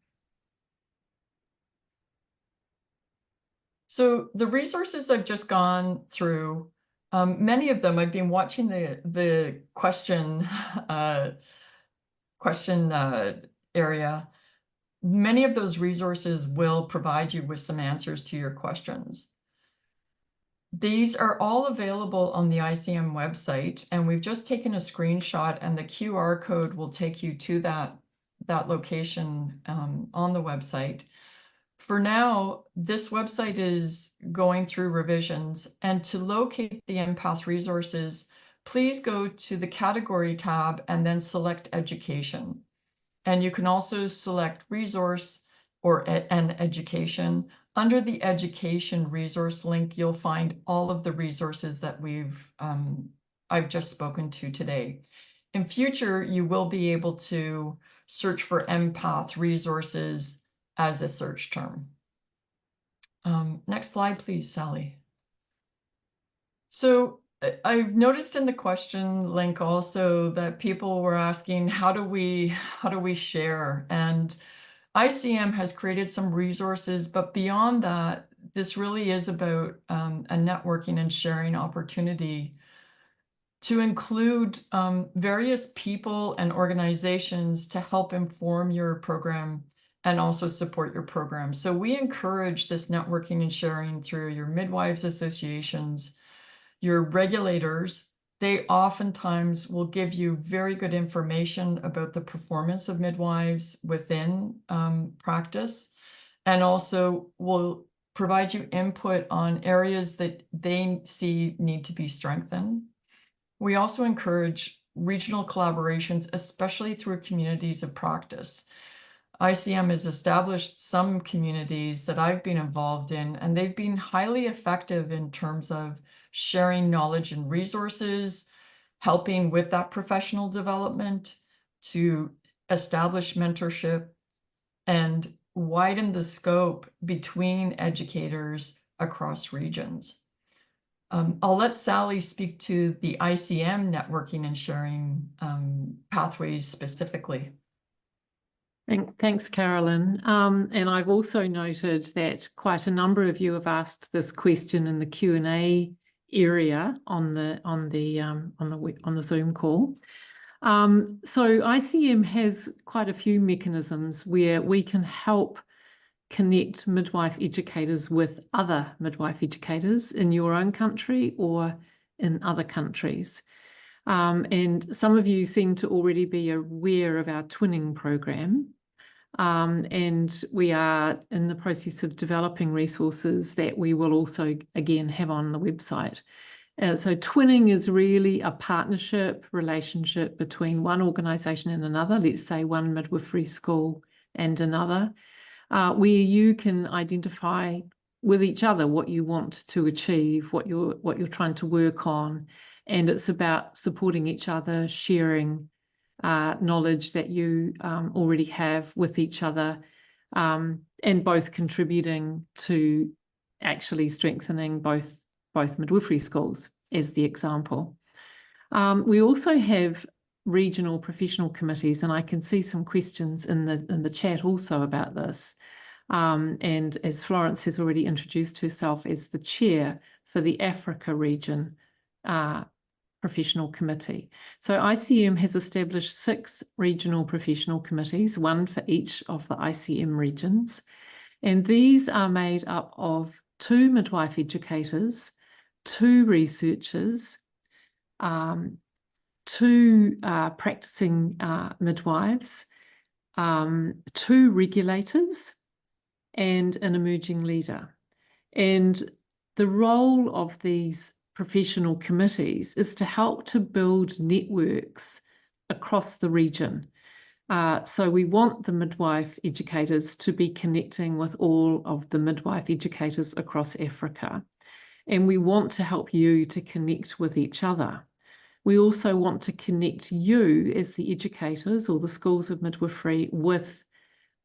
So the resources I've just gone through, many of them I've been watching the question area. Many of those resources will provide you with some answers to your questions. These are all available on the ICM website, and we've just taken a screenshot, and the QR code will take you to that location on the website. For now, this website is going through revisions, and to locate the MPath resources, please go to the category tab and then select education. And you can also select resource or an education. Under the education resource link, you'll find all of the resources that I've just spoken to today. In future, you will be able to search for MPath resources as a search term. Next slide, please, Sally. So I've noticed in the question link also that people were asking, how do we share? And ICM has created some resources, but beyond that, this really is about a networking and sharing opportunity to include various people and organizations to help inform your program and also support your program. So we encourage this networking and sharing through your midwives associations, your regulators. They oftentimes will give you very good information about the performance of midwives within practice, and also will provide you input on areas that they see need to be strengthened. We also encourage regional collaborations, especially through communities of practice. ICM has established some communities that I've been involved in, and they've been highly effective in terms of sharing knowledge and resources, helping with that professional development, to establish mentorship and widen the scope between educators across regions. I'll let Sally speak to the ICM networking and sharing pathways specifically. Thanks, Carolyn. And I've also noted that quite a number of you have asked this question in the Q&A area on the Zoom call. So ICM has quite a few mechanisms where we can help connect midwife educators with other midwife educators in your own country or in other countries. And some of you seem to already be aware of our twinning program. And we are in the process of developing resources that we will also, again, have on the website. So twinning is really a partnership relationship between one organisation and another, let's say one midwifery school and another, where you can identify with each other what you want to achieve, what you're trying to work on. And it's about supporting each other, sharing knowledge that you already have with each other, and both contributing to actually strengthening both midwifery schools, as the example. We also have regional professional committees, and I can see some questions in the chat also about this. And as Florence has already introduced herself as the chair for the Africa region professional committee. So ICM has established 6 regional professional committees, one for each of the ICM regions. And these are made up of 2 midwife educators, 2 researchers, 2 practicing midwives, 2 regulators, and an emerging leader. And the role of these professional committees is to help to build networks across the region. So we want the midwife educators to be connecting with all of the midwife educators across Africa. And we want to help you to connect with each other. We also want to connect you as the educators or the schools of midwifery with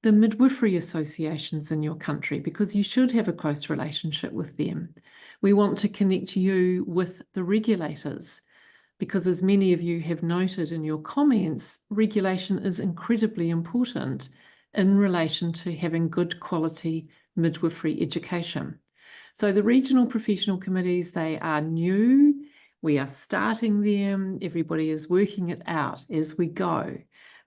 the midwifery associations in your country, because you should have a close relationship with them. We want to connect you with the regulators, because as many of you have noted in your comments, regulation is incredibly important in relation to having good quality midwifery education. So the regional professional committees, they are new. We are starting them. Everybody is working it out as we go.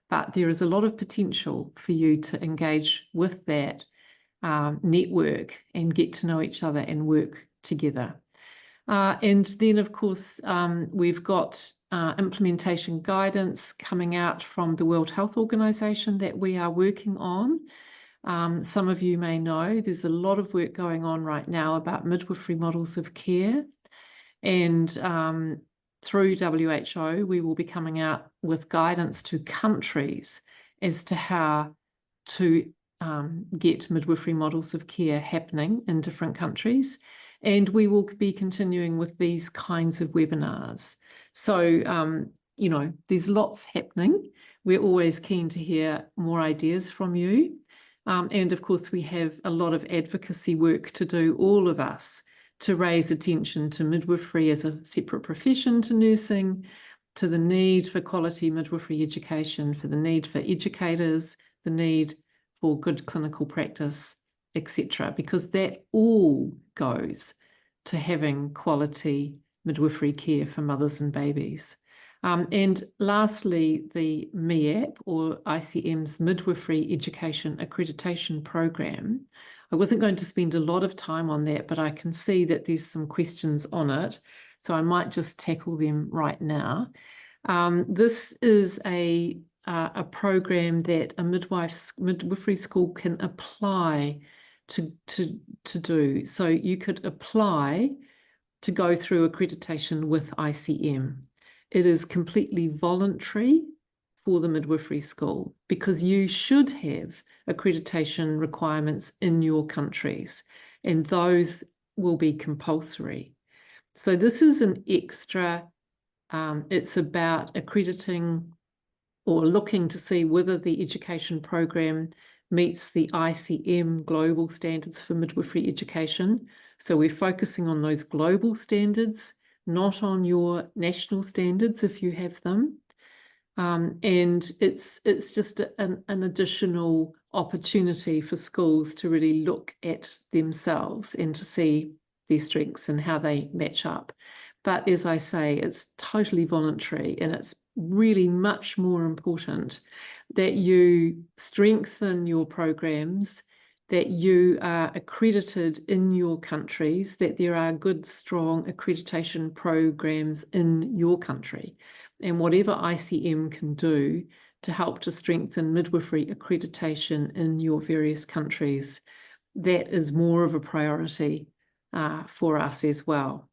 But there is a lot of potential for you to engage with that network and get to know each other and work together. And then, of course, we've got implementation guidance coming out from the World Health Organization that we are working on. Some of you may know there's a lot of work going on right now about midwifery models of care. And through WHO, we will be coming out with guidance to countries as to how to get midwifery models of care happening in different countries. And we will be continuing with these kinds of webinars. So, you know, there's lots happening. We're always keen to hear more ideas from you. And of course, we have a lot of advocacy work to do, all of us, to raise attention to midwifery as a separate profession to nursing, to the need for quality midwifery education, for the need for educators, the need for good clinical practice, etc., because that all goes to having quality midwifery care for mothers and babies. And lastly, the MIAP, or ICM's Midwifery Education Accreditation Program. I wasn't going to spend a lot of time on that, but I can see that there's some questions on it, so I might just tackle them right now. This is a program that a midwifery school can apply to do. So you could apply to go through accreditation with ICM. It is completely voluntary for the midwifery school, because you should have accreditation requirements in your countries, and those will be compulsory. So this is an extra, it's about accrediting or looking to see whether the education program meets the ICM global standards for midwifery education. So we're focusing on those global standards, not on your national standards if you have them. And it's just an additional opportunity for schools to really look at themselves and to see their strengths and how they match up. But as I say, it's totally voluntary, and it's really much more important that you strengthen your programs, that you are accredited in your countries, that there are good, strong accreditation programs in your country. And whatever ICM can do to help to strengthen midwifery accreditation in your various countries, that is more of a priority for us as well.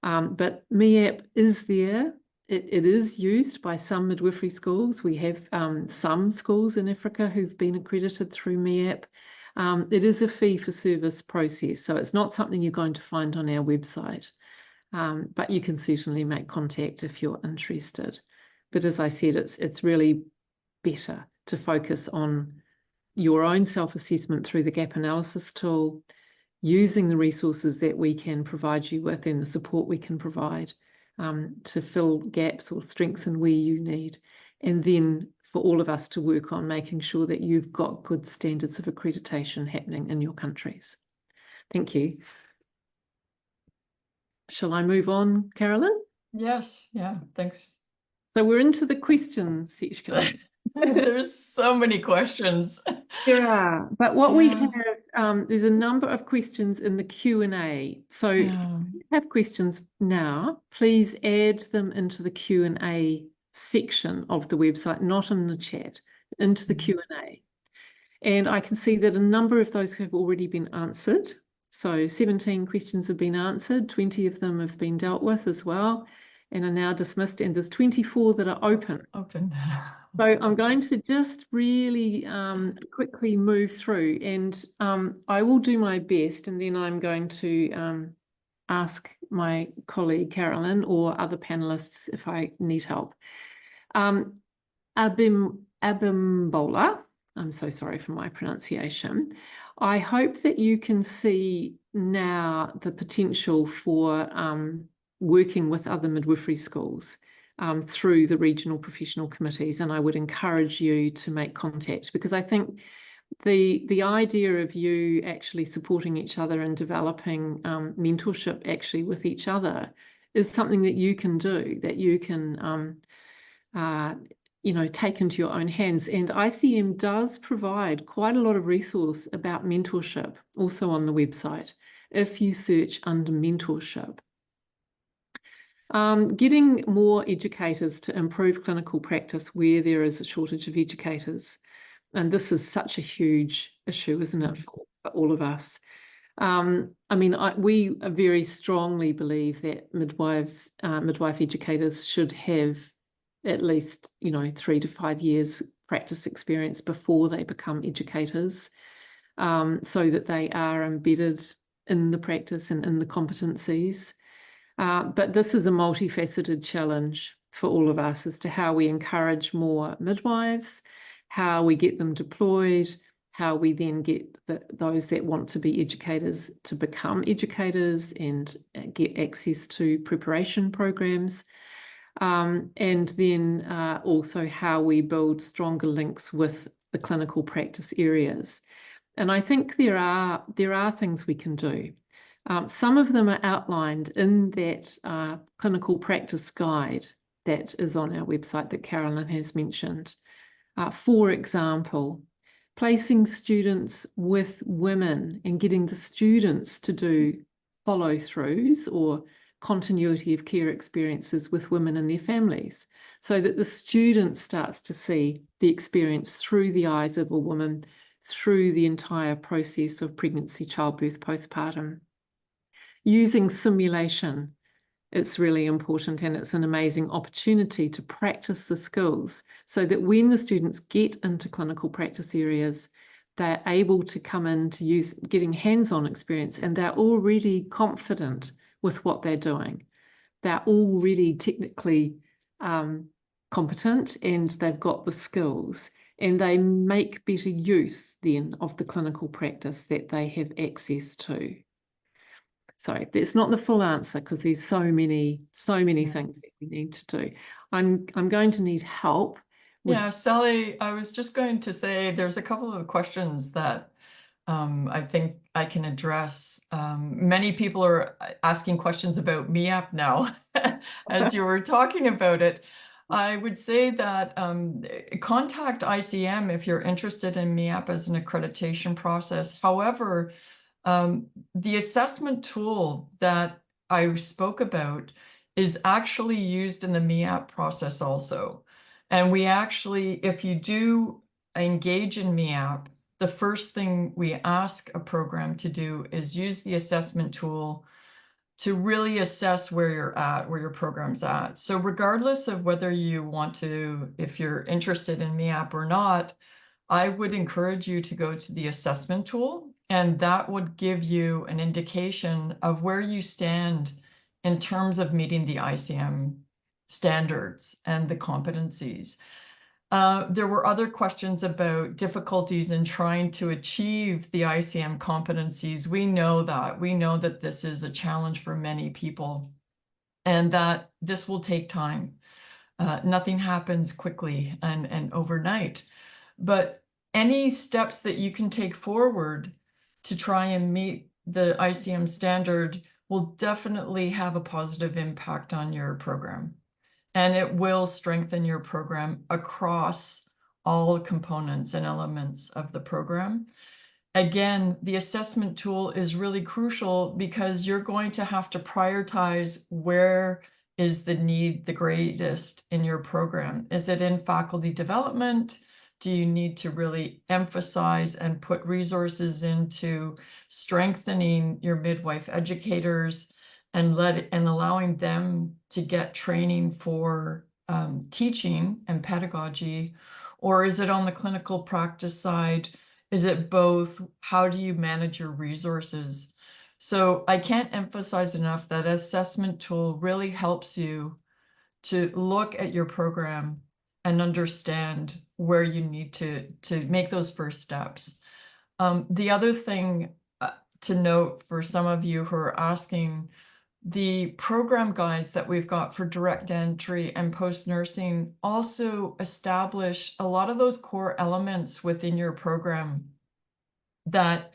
But MIAP is there. It is used by some midwifery schools. We have some schools in Africa who've been accredited through MIAP. It is a fee-for-service process, so it's not something you're going to find on our website. But you can certainly make contact if you're interested. But as I said, it's really better to focus on your own self-assessment through the gap analysis tool, using the resources that we can provide you with and the support we can provide to fill gaps or strengthen where you need. And then for all of us to work on making sure that you've got good standards of accreditation happening in your countries. Thank you. Shall I move on, Carolyn? Yes, yeah, thanks. So we're into the question section. There's so many questions. There are, but what we have, there's a number of questions in the Q&A. So if you have questions now, please add them into the Q&A section of the website, not in the chat, into the Q&A. And I can see that a number of those have already been answered. So 17 questions have been answered, 20 of them have been dealt with as well, and are now dismissed, and there's 24 that are open. So I'm going to just really quickly move through, and I will do my best, and then I'm going to ask my colleague Carolyn or other panelists if I need help. Abimbola, I'm so sorry for my pronunciation. I hope that you can see now the potential for working with other midwifery schools through the regional professional committees, and I would encourage you to make contact, because I think the idea of you actually supporting each other and developing mentorship actually with each other is something that you can do, that you can take into your own hands. And ICM does provide quite a lot of resource about mentorship also on the website if you search under mentorship. Getting more educators to improve clinical practice where there is a shortage of educators. And this is such a huge issue, isn't it, for all of us? We very strongly believe that midwife educators should have at least 3 to 5 years practice experience before they become educators, so that they are embedded in the practice and in the competencies. But this is a multifaceted challenge for all of us as to how we encourage more midwives, how we get them deployed, how we then get those that want to be educators to become educators and get access to preparation programs. And then also how we build stronger links with the clinical practice areas. And I think there are things we can do. Some of them are outlined in that clinical practice guide that is on our website that Carolyn has mentioned. For example, placing students with women and getting the students to do follow-throughs or continuity of care experiences with women and their families, so that the student starts to see the experience through the eyes of a woman through the entire process of pregnancy, childbirth, postpartum. Using simulation, it's really important, and it's an amazing opportunity to practice the skills so that when the students get into clinical practice areas, they're able to come in to getting hands-on experience, and they're already confident with what they're doing. They're already technically competent, and they've got the skills, and they make better use then of the clinical practice that they have access to. Sorry, that's not the full answer because there's so many things that we need to do. I'm going to need help. Yeah, Sally, I was just going to say there's a couple of questions that I think I can address. Many people are asking questions about MIAP now as you were talking about it. I would say that contact ICM if you're interested in MIAP as an accreditation process. However, the assessment tool that I spoke about is actually used in the MIAP process also. And we actually, if you do engage in MIAP, the first thing we ask a program to do is use the assessment tool to really assess where you're at, where your program's at. So regardless of whether you want to, if you're interested in MIAP or not, I would encourage you to go to the assessment tool, and that would give you an indication of where you stand in terms of meeting the ICM standards and the competencies. There were other questions about difficulties in trying to achieve the ICM competencies. We know that this is a challenge for many people and that this will take time. Nothing happens quickly and overnight, but any steps that you can take forward to try and meet the ICM standard will definitely have a positive impact on your program. And it will strengthen your program across all components and elements of the program. Again, the assessment tool is really crucial because you're going to have to prioritize where is the need the greatest in your program. Is it in faculty development? Do you need to really emphasize and put resources into strengthening your midwife educators and allowing them to get training for teaching and pedagogy, or is it on the clinical practice side? Is it both? How do you manage your resources? So I can't emphasize enough that assessment tool really helps you to look at your program and understand where you need to make those first steps. The other thing to note for some of you who are asking, the program guides that we've got for direct entry and post-nursing also establish a lot of those core elements within your program that,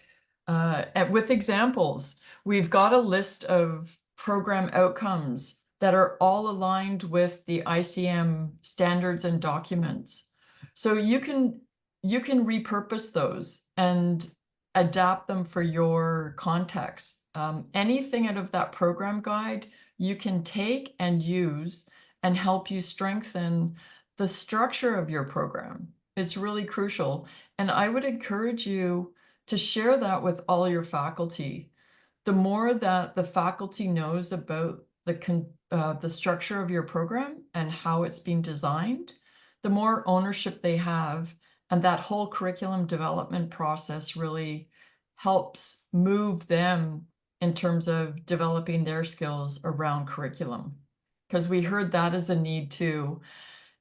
with examples, we've got a list of program outcomes that are all aligned with the ICM standards and documents. So you can repurpose those and adapt them for your context. Anything out of that program guide you can take and use and help you strengthen the structure of your program. It's really crucial. And I would encourage you to share that with all your faculty. The more that the faculty knows about the structure of your program and how it's being designed, the more ownership they have, and that whole curriculum development process really helps move them in terms of developing their skills around curriculum. Because we heard that as a need too.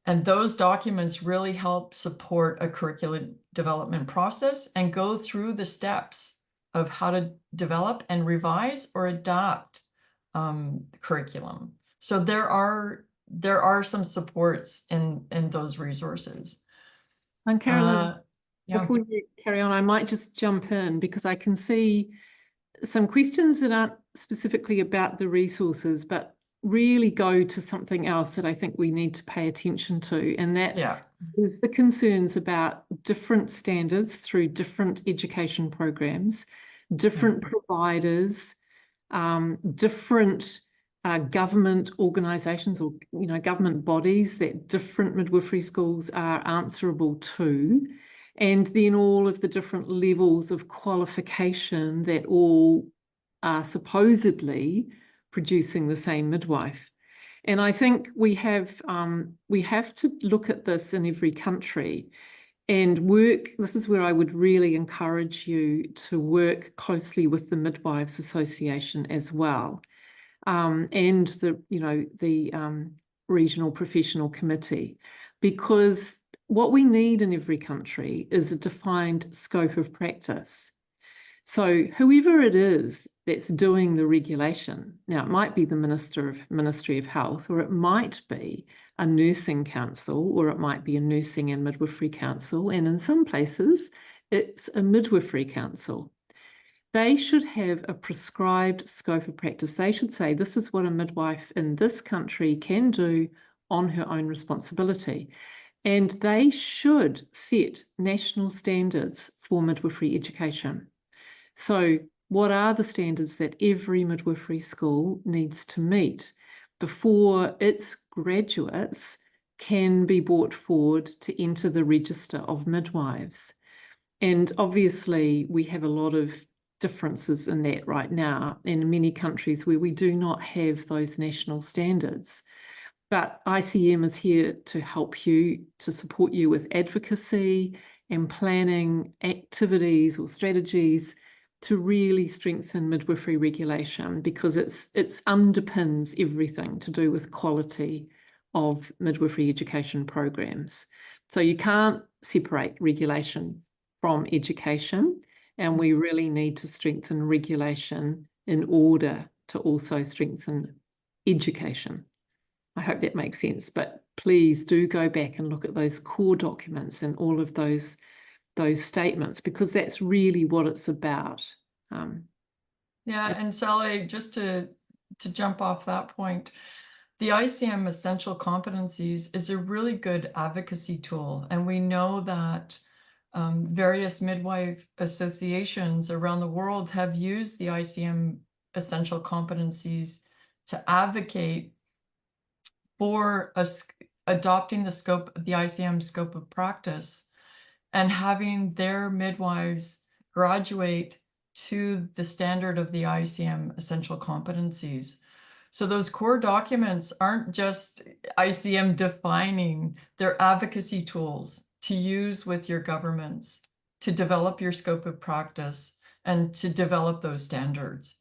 And those documents really help support a curriculum development process and go through the steps of how to develop and revise or adapt curriculum. So there are some supports in those resources. And Carolyn, Yeah. before you carry on, I might just jump in because I can see some questions that aren't specifically about the resources, but really go to something else that I think we need to pay attention to, and that is the concerns about different standards through different education programs, different providers, different government organisations or government bodies that different midwifery schools are answerable to, and then all of the different levels of qualification that all are supposedly producing the same midwife. And I think we have to look at this in every country and work. This is where I would really encourage you to work closely with the Midwives Association as well, and the Regional Professional Committee, because what we need in every country is a defined scope of practice. So whoever it is that's doing the regulation, now it might be the Ministry of Health, or it might be a nursing council, or it might be a nursing and midwifery council, and in some places it's a midwifery council. They should have a prescribed scope of practice. They should say, this is what a midwife in this country can do on her own responsibility. And they should set national standards for midwifery education. So what are the standards that every midwifery school needs to meet before its graduates can be brought forward to enter the register of midwives? And obviously we have a lot of differences in that right now in many countries where we do not have those national standards. But ICM is here to help you, to support you with advocacy and planning activities or strategies to really strengthen midwifery regulation, because it underpins everything to do with quality of midwifery education programs. So you can't separate regulation from education, and we really need to strengthen regulation in order to also strengthen education. I hope that makes sense, but please do go back and look at those core documents and all of those statements, because that's really what it's about. And Sally, just to jump off that point, the ICM Essential Competencies is a really good advocacy tool, and we know that various midwife associations around the world have used the ICM Essential Competencies to advocate for adopting the ICM scope of practice and having their midwives graduate to the standard of the ICM Essential Competencies. So those core documents aren't just ICM defining, they're advocacy tools to use with your governments to develop your scope of practice and to develop those standards.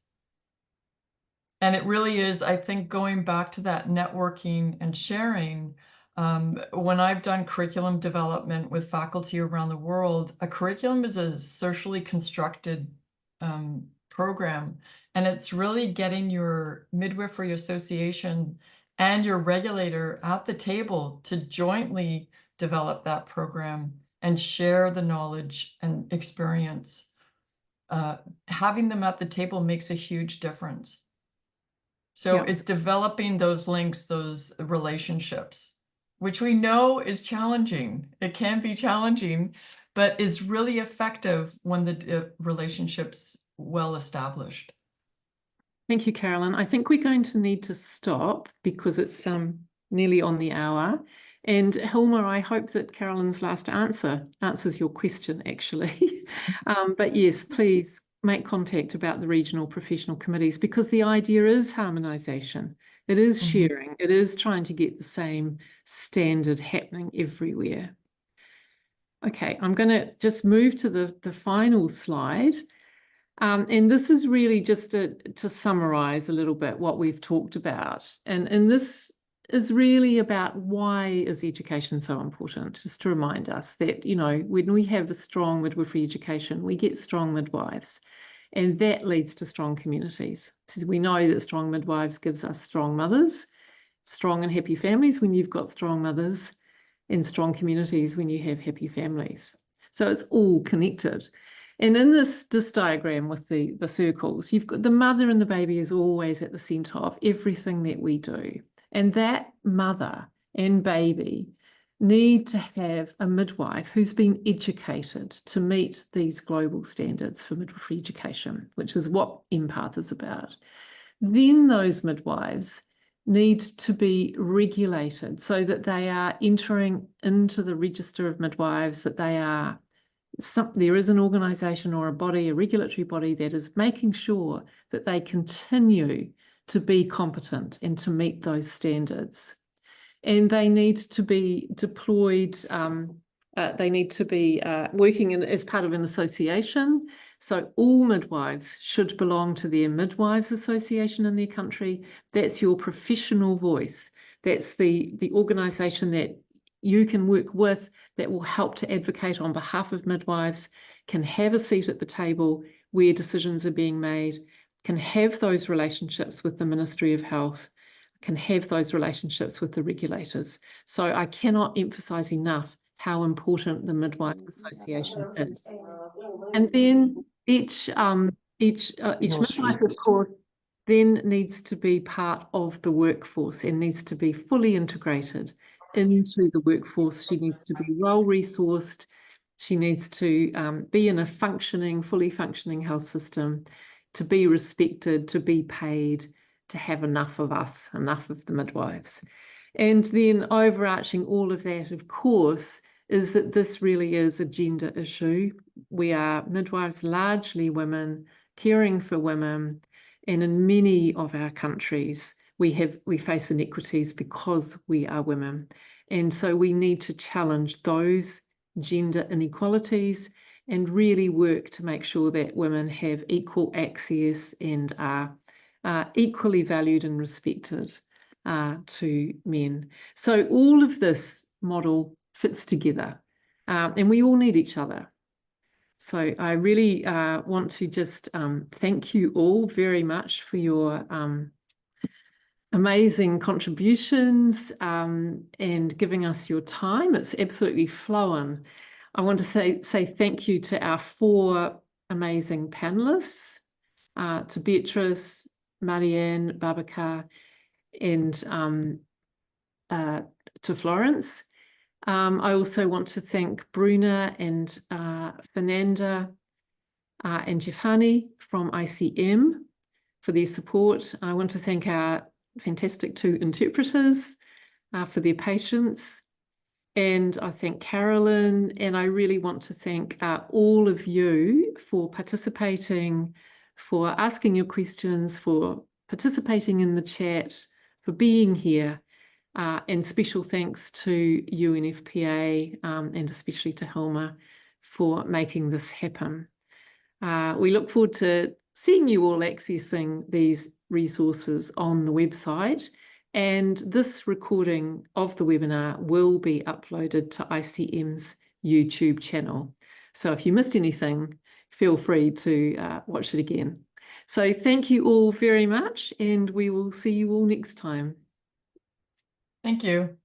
And it really is, I think, going back to that networking and sharing. When I've done curriculum development with faculty around the world, a curriculum is a socially constructed program. And it's really getting your midwifery association and your regulator at the table to jointly develop that program and share the knowledge and experience. Having them at the table makes a huge difference. So it's developing those links, those relationships, which we know is challenging. It can be challenging, but is really effective when the relationship's well established. Thank you, Carolyn. I think we're going to need to stop because it's nearly on the hour. And Hilma, I hope that Carolyn's last answer answers your question, actually. But yes, please make contact about the regional professional committees, because the idea is harmonisation. It is sharing. It is trying to get the same standard happening everywhere. Okay, I'm going to just move to the final slide. And this is really just to summarise a little bit what we've talked about. And this is really about why is education so important, just to remind us that, you know, when we have a strong midwifery education, we get strong midwives, and that leads to strong communities. So we know that strong midwives gives us strong mothers, strong and happy families when you've got strong mothers, and strong communities when you have happy families. So it's all connected. And in this diagram with the circles, you've got the mother and the baby is always at the centre of everything that we do. And that mother and baby need to have a midwife who's been educated to meet these global standards for midwifery education, which is what MPath is about. Then those midwives need to be regulated so that they are entering into the register of midwives, that they are there is an organisation or a body, a regulatory body, that is making sure that they continue to be competent and to meet those standards. And they need to be deployed, they need to be working as part of an association. So all midwives should belong to their midwives association in their country. That's your professional voice. That's the organisation that you can work with that will help to advocate on behalf of midwives, can have a seat at the table where decisions are being made, can have those relationships with the Ministry of Health, can have those relationships with the regulators. So I cannot emphasise enough how important the Midwife Association is. And then each midwife, of course, then needs to be part of the workforce and needs to be fully integrated into the workforce. She needs to be well resourced. She needs to be in a fully functioning health system, to be respected, to be paid, to have enough of us, enough of the midwives. And then overarching all of that, of course, is that this really is a gender issue. We are midwives, largely women, caring for women, and in many of our countries, we face inequities because we are women. And so we need to challenge those gender inequalities and really work to make sure that women have equal access and are equally valued and respected to men. So all of this model fits together, and we all need each other. So I really want to just thank you all very much for your amazing contributions and giving us your time. It's absolutely flown. I want to say thank you to our 4 amazing panelists, to Beatrice, Marianne, Babacar, and to Florence. I also want to thank Bruna and Fernanda and Jeffani from ICM for their support. I want to thank our fantastic 2 interpreters for their patience. And I thank Carolyn, and I really want to thank all of you for participating, for asking your questions, for participating in the chat, for being here, and special thanks to UNFPA and especially to Hilma for making this happen. We look forward to seeing you all accessing these resources on the website, and this recording of the webinar will be uploaded to ICM's YouTube channel. So if you missed anything, feel free to watch it again. So thank you all very much, and we will see you all next time. Thank you.